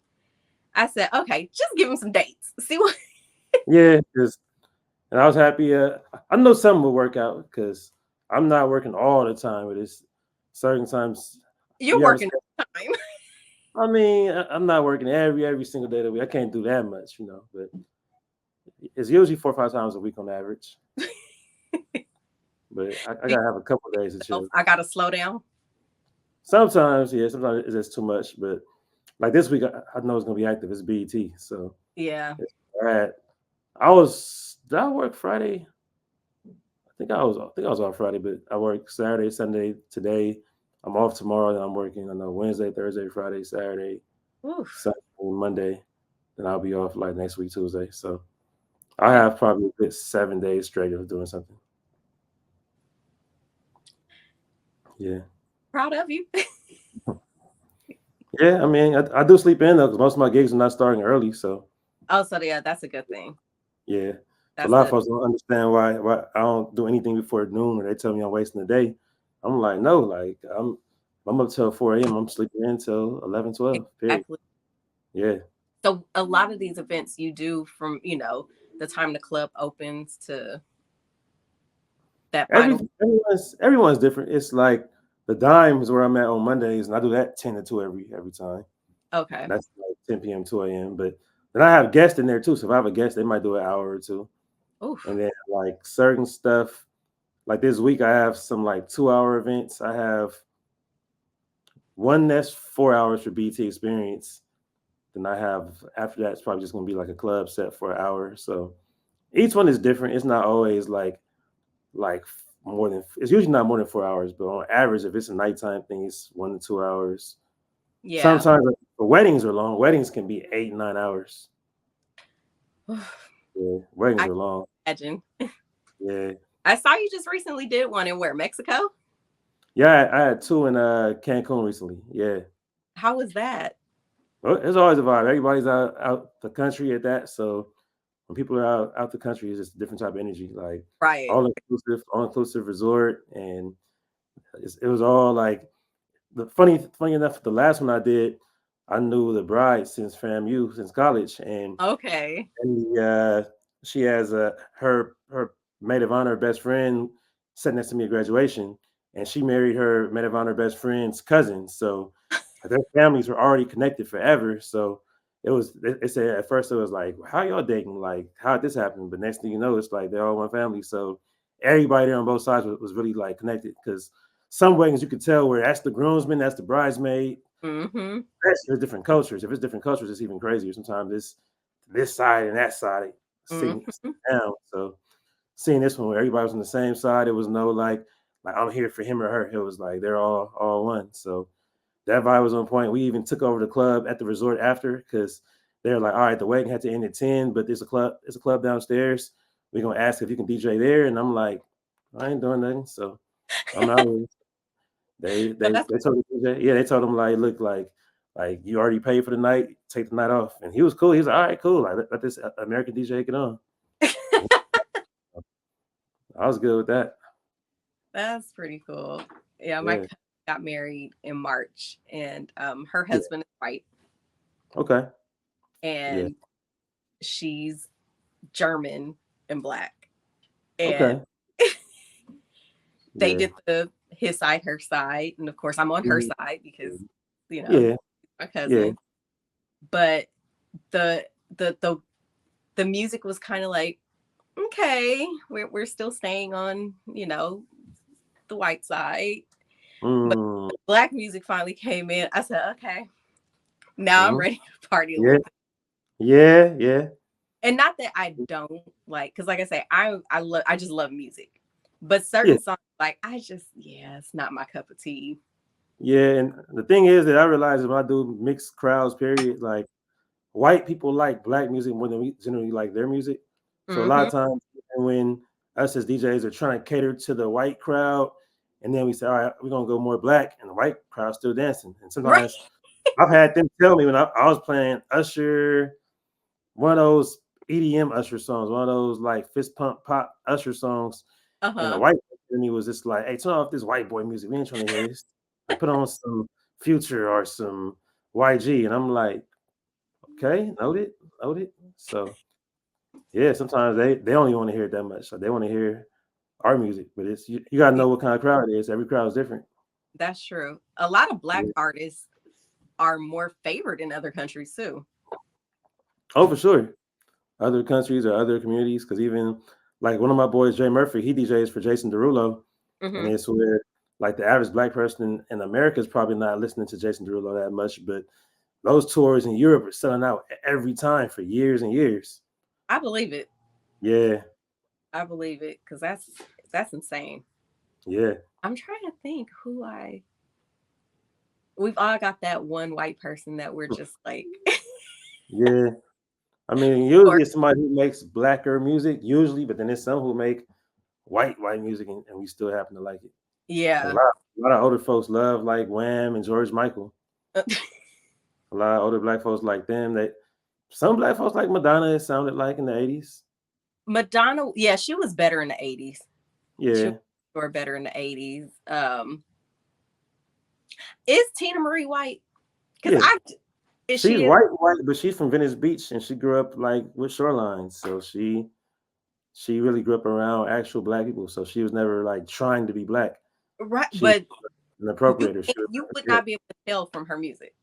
[SPEAKER 1] I said, okay, just give him some dates. See what
[SPEAKER 2] yeah. And I was happy. I know something will work out because I'm not working all the time, but it's certain times.
[SPEAKER 1] you're
[SPEAKER 2] You
[SPEAKER 1] working
[SPEAKER 2] understand?
[SPEAKER 1] time.
[SPEAKER 2] I mean, I'm not working every single day of the week. I can't do that much, but it's usually 4 or 5 times a week on average. But I gotta have a couple of days to chill.
[SPEAKER 1] I gotta slow down.
[SPEAKER 2] Sometimes, yeah, sometimes it's just too much. But like this week, I know it's gonna be active. It's BET, so
[SPEAKER 1] Yeah.
[SPEAKER 2] it's bad. Did I work Friday? I think I was off Friday, but I work Saturday, Sunday today. I'm off tomorrow, and I'm working. I know Wednesday, Thursday, Friday, Saturday,
[SPEAKER 1] Oof.
[SPEAKER 2] Sunday, Monday. Then I'll be off like next week Tuesday. So I
[SPEAKER 1] And
[SPEAKER 2] have probably a good 7 days straight of doing something. Yeah.
[SPEAKER 1] proud of you.
[SPEAKER 2] Yeah, I mean, I do sleep in though, because most of my gigs are not starting early. So
[SPEAKER 1] Oh, so yeah, that's a good thing.
[SPEAKER 2] yeah. So a
[SPEAKER 1] That's
[SPEAKER 2] lot of
[SPEAKER 1] good.
[SPEAKER 2] folks don't understand why I don't do anything before noon, or they tell me I'm wasting the day. I'm like, no, like I'm up till 4 a.m. I'm sleeping in till 11, 12. Period.
[SPEAKER 1] Exactly.
[SPEAKER 2] Yeah.
[SPEAKER 1] So a lot of these events you do from, the time the club opens to that final.
[SPEAKER 2] Everyone's different. It's like the dime is where I'm at on Mondays, and I do that 10 to 2 every time.
[SPEAKER 1] Okay.
[SPEAKER 2] That's like 10 p.m. 2 a.m. But then I have guests in there too. So if I have a guest, they might do an hour or two. And
[SPEAKER 1] Oof.
[SPEAKER 2] then like certain stuff, like this week I have some like 2 hour events. I have one that's 4 hours for BT Experience. Then I have after that it's probably just gonna be like a club set for an hour. So each one is different. It's not always like more than it's usually not more than 4 hours, but on average, if it's a nighttime thing, it's 1 to 2 hours.
[SPEAKER 1] Yeah.
[SPEAKER 2] Sometimes the weddings are long. Weddings can be 8, 9 hours. Yeah, weddings
[SPEAKER 1] I
[SPEAKER 2] are long.
[SPEAKER 1] can imagine.
[SPEAKER 2] Yeah,
[SPEAKER 1] I saw you just recently did one in where, Mexico?
[SPEAKER 2] yeah. I had two in Cancun recently. Yeah,
[SPEAKER 1] How was that?
[SPEAKER 2] well, it's always a vibe. Everybody's out the country at that, so when people are out the country, it's just a different type of energy. Like
[SPEAKER 1] Right.
[SPEAKER 2] all inclusive resort, and it was all like funny enough. The last one I did, I knew the bride since FAMU since college,
[SPEAKER 1] Okay.
[SPEAKER 2] and she has her maid of honor best friend sat next to me at graduation, and she married her maid of honor best friend's cousin. So their families were already connected forever. So it said at first it was like, how y'all dating? Like, how did this happen? But next thing you know, it's like they're all one family. So everybody there on both sides was really like connected because some weddings you could tell where that's the groomsman, that's the bridesmaid.
[SPEAKER 1] Mm-hmm.
[SPEAKER 2] There's different cultures. If it's different cultures, it's even crazier. Sometimes it's this side and that side sitting
[SPEAKER 1] Mm-hmm.
[SPEAKER 2] down. So seeing this one where everybody was on the same side, it was no like I'm here for him or her. It was like they're all one. So that vibe was on point. We even took over the club at the resort after because they're like, all right, the wedding had to end at 10, but there's a club downstairs. We're gonna ask if you can DJ there. And I'm like, I ain't doing nothing. So I'm out. They
[SPEAKER 1] So
[SPEAKER 2] they
[SPEAKER 1] that's
[SPEAKER 2] they told the DJ, yeah, they told him like, look, like you already paid for the night, take the night off. And he was cool. He was like, all right, cool. Like let this American DJ get on. I was good with that.
[SPEAKER 1] that's pretty cool. Yeah, my
[SPEAKER 2] Yeah.
[SPEAKER 1] cousin got married in March, and her
[SPEAKER 2] Yeah.
[SPEAKER 1] husband is white,
[SPEAKER 2] Okay. Yeah.
[SPEAKER 1] and she's German and black, and
[SPEAKER 2] Okay.
[SPEAKER 1] they
[SPEAKER 2] Yeah.
[SPEAKER 1] did the his side, her side, and of course I'm on her
[SPEAKER 2] Mhm.
[SPEAKER 1] side because you know
[SPEAKER 2] Yeah.
[SPEAKER 1] my
[SPEAKER 2] Yeah.
[SPEAKER 1] cousin. But the the the the music was kind of like, okay, we're still staying on the white side, but
[SPEAKER 2] Mm.
[SPEAKER 1] the black music finally came in. I said, okay, now I'm
[SPEAKER 2] Mhm.
[SPEAKER 1] ready to party a
[SPEAKER 2] Yeah.
[SPEAKER 1] little bit.
[SPEAKER 2] Yeah. Yeah.
[SPEAKER 1] And not that I don't like, because like I say, I just love music, but
[SPEAKER 2] Yeah.
[SPEAKER 1] certain songs like I just yeah, it's not my cup of tea.
[SPEAKER 2] Yeah. And the thing is that I realize when I do mixed crowds, period, like white people like black music more than we generally like their music. So a lot
[SPEAKER 1] Hmm.
[SPEAKER 2] of times when us as DJs are trying to cater to the white crowd, and then we say, all right, we're gonna go more black, and the white crowd still dancing. And
[SPEAKER 1] Right.
[SPEAKER 2] sometimes I've had them tell me when I was playing Usher, one of those EDM Usher songs, one of those like fist pump pop Usher songs,
[SPEAKER 1] Uh
[SPEAKER 2] and the
[SPEAKER 1] huh.
[SPEAKER 2] white in me was just like, hey, turn off this white boy music. We ain't trying to hear this. Like put on some Future or some YG, and I'm like, okay, noted, noted. So yeah, sometimes they only want to hear it that much. So they want to hear our music, but you gotta know what kind of crowd it is. Every crowd is different.
[SPEAKER 1] That's true. A lot of black
[SPEAKER 2] Yeah.
[SPEAKER 1] artists are more favored in other countries too.
[SPEAKER 2] Oh, for sure. Other countries or other communities, because even like one of my boys, Jay Murphy, he DJs for Jason Derulo, and
[SPEAKER 1] Hmm.
[SPEAKER 2] it's where like the average black person in America is probably not listening to Jason Derulo that much, but those tours in Europe are selling out every time for years and years.
[SPEAKER 1] I believe it.
[SPEAKER 2] Yeah,
[SPEAKER 1] I believe it because that's insane.
[SPEAKER 2] yeah,
[SPEAKER 1] I'm trying to think who I. We've all got that one white person that we're just like,
[SPEAKER 2] yeah. I mean,
[SPEAKER 1] Or
[SPEAKER 2] usually it's somebody who makes blacker music, usually, but then there's some who make white music, and we still happen to like it. Like
[SPEAKER 1] yeah.
[SPEAKER 2] a lot of older folks love like Wham and George Michael. A lot of older black folks like them. They some black folks like Madonna. It sounded like in the '80s.
[SPEAKER 1] Madonna, yeah, she was better in the 80s. She was
[SPEAKER 2] Yeah,
[SPEAKER 1] better in the 80s. Is Tina Marie white? Because
[SPEAKER 2] yeah.
[SPEAKER 1] I is
[SPEAKER 2] She's
[SPEAKER 1] she is
[SPEAKER 2] white, but she's from Venice Beach, and she grew up like with shorelines. So she really grew up around actual black people. So she was never like trying to be black.
[SPEAKER 1] right,
[SPEAKER 2] She was
[SPEAKER 1] but
[SPEAKER 2] an appropriator. She was
[SPEAKER 1] you would
[SPEAKER 2] yeah,
[SPEAKER 1] not be able to tell from her music.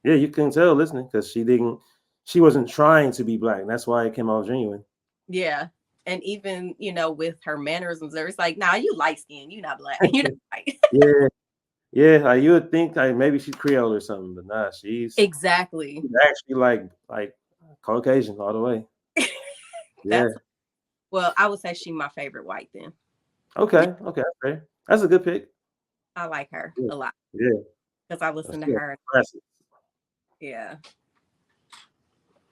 [SPEAKER 2] yeah. You couldn't tell listening because she wasn't trying to be black. And that's why it came out genuine.
[SPEAKER 1] Yeah. And even, with her mannerisms, it's like, nah, you light skinned, you not black. You not white.
[SPEAKER 2] Yeah, yeah. Like you would think like maybe she's Creole or something, but nah,
[SPEAKER 1] Exactly.
[SPEAKER 2] she's actually like Caucasian all the way. Yeah.
[SPEAKER 1] That's well, I would say she my favorite white then.
[SPEAKER 2] Okay, that's fair. That's a good pick.
[SPEAKER 1] I like her
[SPEAKER 2] Yeah,
[SPEAKER 1] a lot
[SPEAKER 2] yeah.
[SPEAKER 1] because I
[SPEAKER 2] That's
[SPEAKER 1] listen to
[SPEAKER 2] good.
[SPEAKER 1] her.
[SPEAKER 2] Classic.
[SPEAKER 1] Yeah.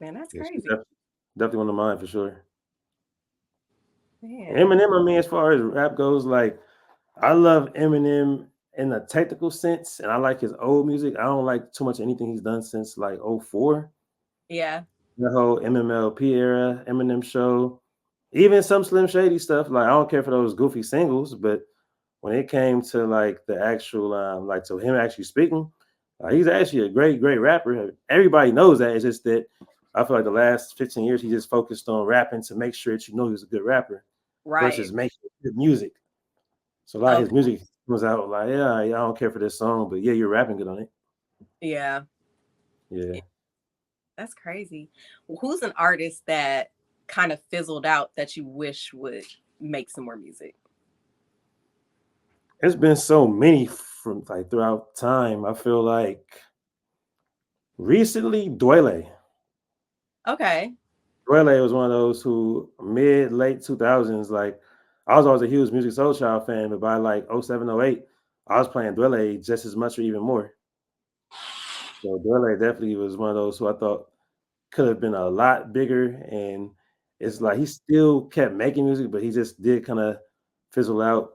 [SPEAKER 1] Man, that's
[SPEAKER 2] Yeah, she's
[SPEAKER 1] crazy.
[SPEAKER 2] definitely one of mine for sure.
[SPEAKER 1] Man.
[SPEAKER 2] Eminem, I mean, as far as rap goes, like I love Eminem in a technical sense, and I like his old music. I don't like too much anything he's done since like '04.
[SPEAKER 1] Yeah.
[SPEAKER 2] The whole MMLP era, Eminem show, even some Slim Shady stuff. Like I don't care for those goofy singles, but when it came to like the actual, like to him actually speaking, he's actually a great rapper. Everybody knows that. It's just that I feel like the last 15 years he just focused on rapping to make sure that you know he's a good rapper
[SPEAKER 1] Right.
[SPEAKER 2] versus making good music. So a lot of his
[SPEAKER 1] Okay.
[SPEAKER 2] music comes out like, yeah, I don't care for this song, but yeah, you're rapping good on it.
[SPEAKER 1] Yeah.
[SPEAKER 2] Yeah.
[SPEAKER 1] Yeah. That's crazy. Who's an artist that kind of fizzled out that you wish would make some more music?
[SPEAKER 2] It's been so many from like throughout time. I feel like recently Dwele.
[SPEAKER 1] Okay.
[SPEAKER 2] Dwele was one of those who mid late 2000s, like I was always a huge Music Soul Child fan, but by like '07, '08, I was playing Dwele just as much or even more. So Dwele definitely was one of those who I thought could have been a lot bigger. And it's like he still kept making music, but he just did kind of fizzle out.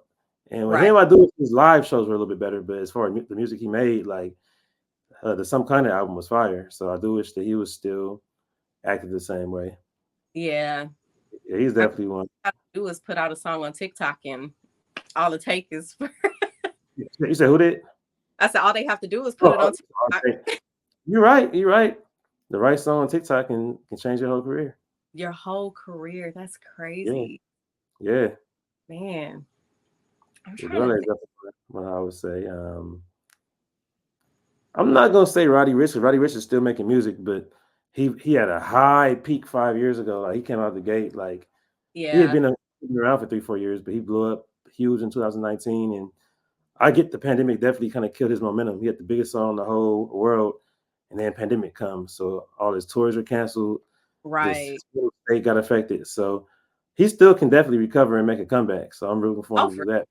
[SPEAKER 2] And with
[SPEAKER 1] Right.
[SPEAKER 2] him, I do wish his live shows were a little bit better. But as far as the music he made, like the Some Kind of album was fire. So I do wish that he was still active the same way.
[SPEAKER 1] Yeah.
[SPEAKER 2] Yeah, he's
[SPEAKER 1] I
[SPEAKER 2] definitely one.
[SPEAKER 1] all I do is put out a song on TikTok and all it take is
[SPEAKER 2] You said who did?
[SPEAKER 1] I said all they have to do is put
[SPEAKER 2] Oh,
[SPEAKER 1] it on TikTok.
[SPEAKER 2] okay. You're right. You're right. The right song on TikTok can change your whole career.
[SPEAKER 1] Your whole career. That's
[SPEAKER 2] Yeah,
[SPEAKER 1] crazy.
[SPEAKER 2] yeah.
[SPEAKER 1] Man. I'm
[SPEAKER 2] Yeah,
[SPEAKER 1] trying to
[SPEAKER 2] Dwele is
[SPEAKER 1] think.
[SPEAKER 2] definitely what I would say. I'm not gonna say Roddy Ricch. Roddy Ricch is still making music, but he had a high peak 5 years ago. Like he came out the gate like he had
[SPEAKER 1] Yeah.
[SPEAKER 2] been around for 3 4 years, but he blew up huge in 2019. And I get the pandemic definitely kind of killed his momentum. He had the biggest song in the whole world, and then pandemic comes, so all his tours were canceled. Just
[SPEAKER 1] Right.
[SPEAKER 2] his whole state got affected. So he still can definitely recover and make a comeback. So I'm rooting for him
[SPEAKER 1] Oh,
[SPEAKER 2] to
[SPEAKER 1] for
[SPEAKER 2] do that.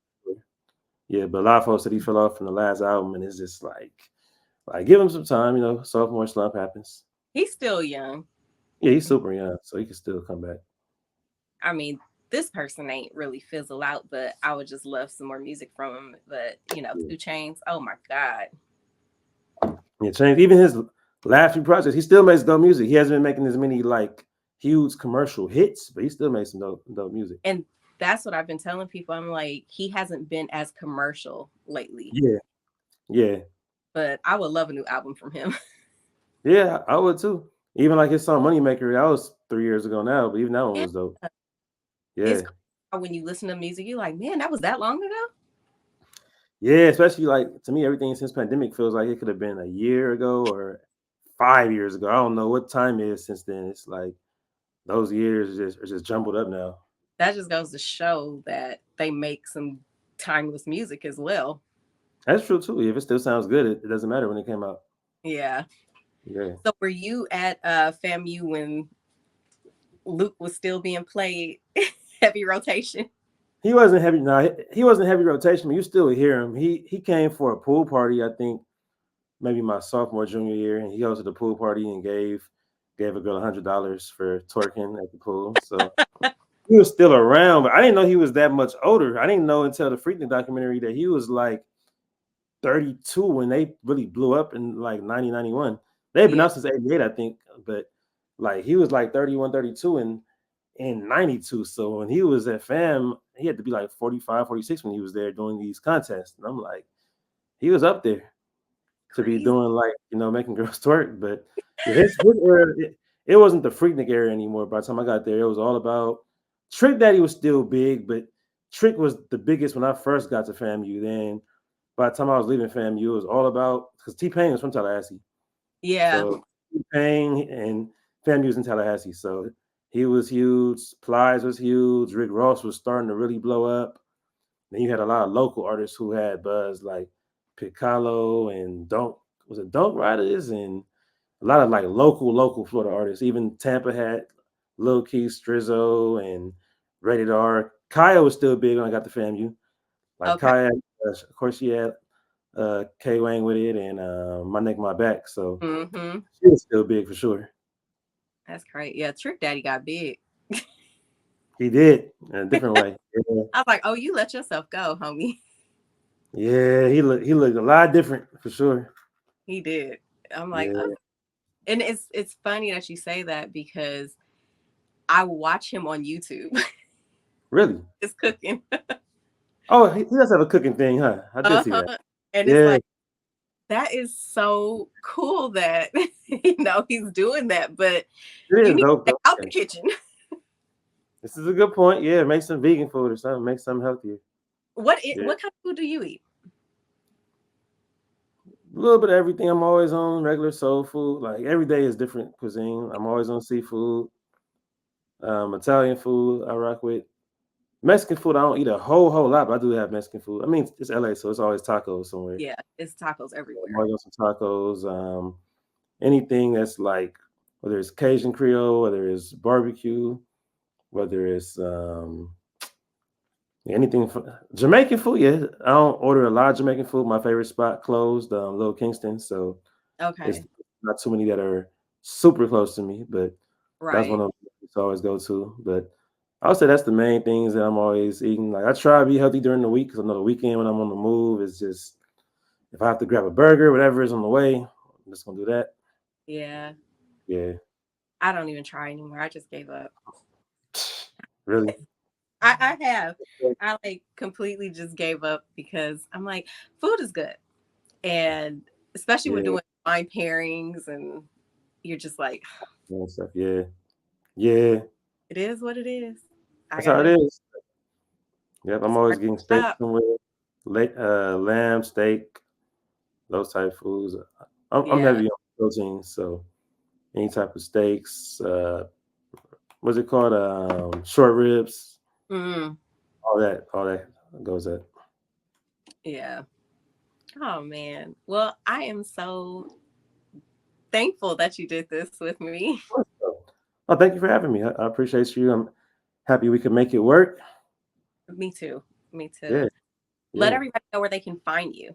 [SPEAKER 2] Yeah, but a lot of folks said he fell off from the last album, and it's just like give him some time. Sophomore slump happens.
[SPEAKER 1] he's still young.
[SPEAKER 2] Yeah, he's super young, so he can still come back.
[SPEAKER 1] I mean, this person ain't really fizzle out, but I would just love some more music from him. But
[SPEAKER 2] Yeah,
[SPEAKER 1] 2 Chains, oh my God.
[SPEAKER 2] yeah, change even his last few projects. He still makes dope music. He hasn't been making as many like huge commercial hits, but he still makes some dope music.
[SPEAKER 1] And that's what I've been telling people. I'm like, he hasn't been as commercial lately.
[SPEAKER 2] Yeah, yeah,
[SPEAKER 1] But I would love a new album from him.
[SPEAKER 2] yeah. I would too. Even like his song "Moneymaker," that was 3 years ago now, but even that one
[SPEAKER 1] Yeah.
[SPEAKER 2] was dope.
[SPEAKER 1] It's
[SPEAKER 2] Yeah,
[SPEAKER 1] crazy how when you listen to music, you're like, man, that was that long ago.
[SPEAKER 2] yeah. Especially like to me, everything since pandemic feels like it could have been a year ago or 5 years ago. I don't know what time it is since then. It's like those years are just jumbled up now.
[SPEAKER 1] That just goes to show that they make some timeless music as well.
[SPEAKER 2] That's true too. If it still sounds good, it doesn't matter when it came out.
[SPEAKER 1] Yeah.
[SPEAKER 2] Yeah.
[SPEAKER 1] So were you at FAMU when Luke was still being played heavy rotation?
[SPEAKER 2] He wasn't heavy. No, he wasn't heavy rotation, but you still would hear him. He came for a pool party, I think maybe my sophomore junior year, and he hosted a pool party and gave gave a girl $100 for twerking at the pool. So he was still around, but I didn't know he was that much older. I didn't know until the Freaknik documentary that he was like 32 when they really blew up in like 1991. They had been
[SPEAKER 1] Yeah,
[SPEAKER 2] out since 88, I think, but like he was like 31, 32 in 92. So when he was at FAM, he had to be like 45, 46 when he was there doing these contests. And I'm like, he was up there to be
[SPEAKER 1] crazy.
[SPEAKER 2] doing like, making girls twerk. But yeah, his era, it wasn't the Freaknik era anymore. By the time I got there, it was all about Trick Daddy was still big, but Trick was the biggest when I first got to FAMU. Then by the time I was leaving FAMU, it was all about because T-Pain was from Tallahassee.
[SPEAKER 1] Yeah.
[SPEAKER 2] So T-Pain and FAMU was in Tallahassee. So he was huge. Plies was huge. Rick Ross was starting to really blow up. Then you had a lot of local artists who had buzz like Piccolo and Don't Riders and a lot of like local Florida artists. Even Tampa had Lil Key, Strizzo, and Rated R. Kaya was still big when I got to FAMU. Like
[SPEAKER 1] Okay.
[SPEAKER 2] Kaya, of course, she had K Wang with it and My Neck, My Back. So
[SPEAKER 1] Mm-hmm.
[SPEAKER 2] she was still big for sure.
[SPEAKER 1] That's great. Yeah, Trick Daddy got big.
[SPEAKER 2] He did in a different way. Yeah,
[SPEAKER 1] I was like, oh, you let yourself go, homie.
[SPEAKER 2] yeah, he looked a lot different for sure.
[SPEAKER 1] He did. I'm like, oh.
[SPEAKER 2] Yeah,
[SPEAKER 1] And it's funny that you say that because I watch him on YouTube.
[SPEAKER 2] really.
[SPEAKER 1] It's cooking.
[SPEAKER 2] Oh, he does have a cooking thing, huh? I did see that.
[SPEAKER 1] Uh-huh. And it's
[SPEAKER 2] Yeah,
[SPEAKER 1] like that is so cool that he's doing that, but
[SPEAKER 2] it
[SPEAKER 1] you
[SPEAKER 2] is
[SPEAKER 1] need to
[SPEAKER 2] dope
[SPEAKER 1] stay
[SPEAKER 2] though.
[SPEAKER 1] out
[SPEAKER 2] Yeah.
[SPEAKER 1] the kitchen.
[SPEAKER 2] This is a good point. Yeah, make some vegan food or something. Make something healthier. Yeah,
[SPEAKER 1] What kind of food do you eat?
[SPEAKER 2] a little bit of everything. I'm always on regular soul food. Like every day is different cuisine. I'm always on seafood, Italian food. I rock with Mexican food. I don't eat a whole lot, but I do have Mexican food. I mean, it's LA, so it's always tacos somewhere.
[SPEAKER 1] Yeah, it's tacos
[SPEAKER 2] I'm
[SPEAKER 1] everywhere.
[SPEAKER 2] always on some tacos. Anything that's like whether it's Cajun Creole, whether it's barbecue, whether it's anything from Jamaican food. Yeah, I don't order a lot of Jamaican food. My favorite spot closed, Little Kingston, so it's
[SPEAKER 1] Okay.
[SPEAKER 2] not too many that are super close to me, but that's one
[SPEAKER 1] Right.
[SPEAKER 2] of them I always go to. But I would say that's the main things that I'm always eating. Like I try to be healthy during the week because I know the weekend when I'm on the move is just if I have to grab a burger, whatever is on the way, I'm just gonna do that.
[SPEAKER 1] Yeah.
[SPEAKER 2] Yeah,
[SPEAKER 1] I don't even try anymore. I just gave up.
[SPEAKER 2] really.
[SPEAKER 1] I have. I like completely just gave up because I'm like, food is good. And especially with
[SPEAKER 2] Yeah,
[SPEAKER 1] doing wine pairings and you're just like,
[SPEAKER 2] and stuff. Yeah, yeah.
[SPEAKER 1] it is what it is. I
[SPEAKER 2] That's how it
[SPEAKER 1] gotta
[SPEAKER 2] is. Yep, I'm
[SPEAKER 1] it's
[SPEAKER 2] always
[SPEAKER 1] hard
[SPEAKER 2] getting
[SPEAKER 1] to
[SPEAKER 2] steak
[SPEAKER 1] stop.
[SPEAKER 2] somewhere, lamb, steak, those type of foods. I'm
[SPEAKER 1] Yeah.
[SPEAKER 2] heavy on protein, so any type of steaks, what's it called? Short ribs,
[SPEAKER 1] Mm,
[SPEAKER 2] all that goes at.
[SPEAKER 1] yeah. Oh man. Well, I am so thankful that you did this with me.
[SPEAKER 2] Oh, thank you for having me. I appreciate you. I'm happy we could make it work.
[SPEAKER 1] Me too. Me
[SPEAKER 2] Yeah,
[SPEAKER 1] too. Let
[SPEAKER 2] yeah.
[SPEAKER 1] everybody know where they can find you.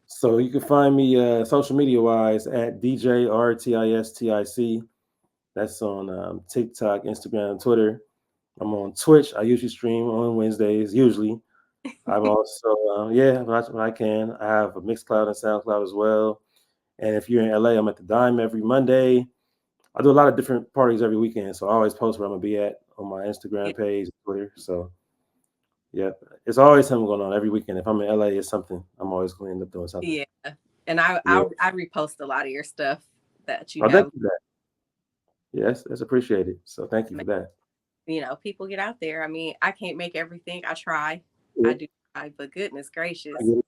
[SPEAKER 2] So you can find me social media wise at DJ R-Tistic. That's on TikTok, Instagram, Twitter. I'm on Twitch. I usually stream on Wednesdays, usually. I'm also, yeah, when I can. I have a Mixcloud and SoundCloud as well. And if you're in LA, I'm at the Dime every Monday. I do a lot of different parties every weekend, so I always post where I'm gonna be at on my
[SPEAKER 1] Yeah.
[SPEAKER 2] Instagram page, Twitter. So yeah, it's always something going on every weekend. If I'm in LA, it's something. I'm always going to end up doing something.
[SPEAKER 1] Yeah. And I
[SPEAKER 2] Yeah.
[SPEAKER 1] I repost a lot of your stuff that you
[SPEAKER 2] Oh, thank
[SPEAKER 1] have.
[SPEAKER 2] you for that. Yes, that's appreciated. So thank you for that.
[SPEAKER 1] People get out there. I mean, I can't make everything. I try.
[SPEAKER 2] Yeah,
[SPEAKER 1] I do try, but goodness
[SPEAKER 2] I
[SPEAKER 1] gracious.
[SPEAKER 2] get it.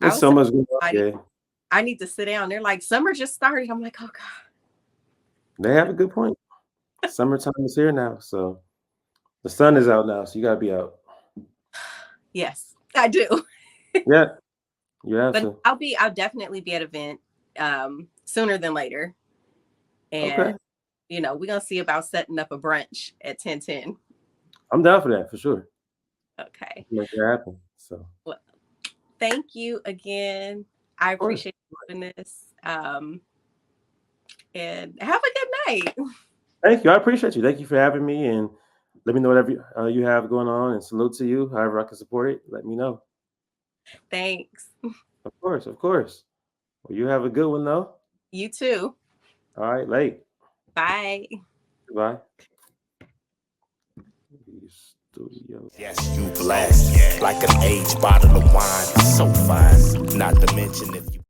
[SPEAKER 1] I
[SPEAKER 2] There's
[SPEAKER 1] was
[SPEAKER 2] so
[SPEAKER 1] telling
[SPEAKER 2] much going on.
[SPEAKER 1] somebody
[SPEAKER 2] Yeah,
[SPEAKER 1] I need to sit down. They're like, summer just started. I'm like, oh
[SPEAKER 2] they have a good point. Summertime is here now, so the sun is out now, so you gotta be out.
[SPEAKER 1] yes, I do.
[SPEAKER 2] Yeah, you have
[SPEAKER 1] But
[SPEAKER 2] to.
[SPEAKER 1] I'll definitely be at an event sooner than later. And
[SPEAKER 2] Okay,
[SPEAKER 1] we're gonna see about setting up a brunch at 10:10.
[SPEAKER 2] I'm down for that for sure.
[SPEAKER 1] Okay.
[SPEAKER 2] Make that happen. So, of
[SPEAKER 1] Well, thank you again. I
[SPEAKER 2] course.
[SPEAKER 1] appreciate you doing this. And have a good night.
[SPEAKER 2] Thank you. I appreciate you. Thank you for having me, and let me know whatever you have going on. And salute to you. However I can support it, let me know.
[SPEAKER 1] Thanks.
[SPEAKER 2] Of course, of course. Well, you have a good one though.
[SPEAKER 1] You too.
[SPEAKER 2] All right, late.
[SPEAKER 1] Bye.
[SPEAKER 2] Goodbye.
[SPEAKER 3] Studio. Yes, you blessed like an aged bottle of wine, so fine. Not to mention if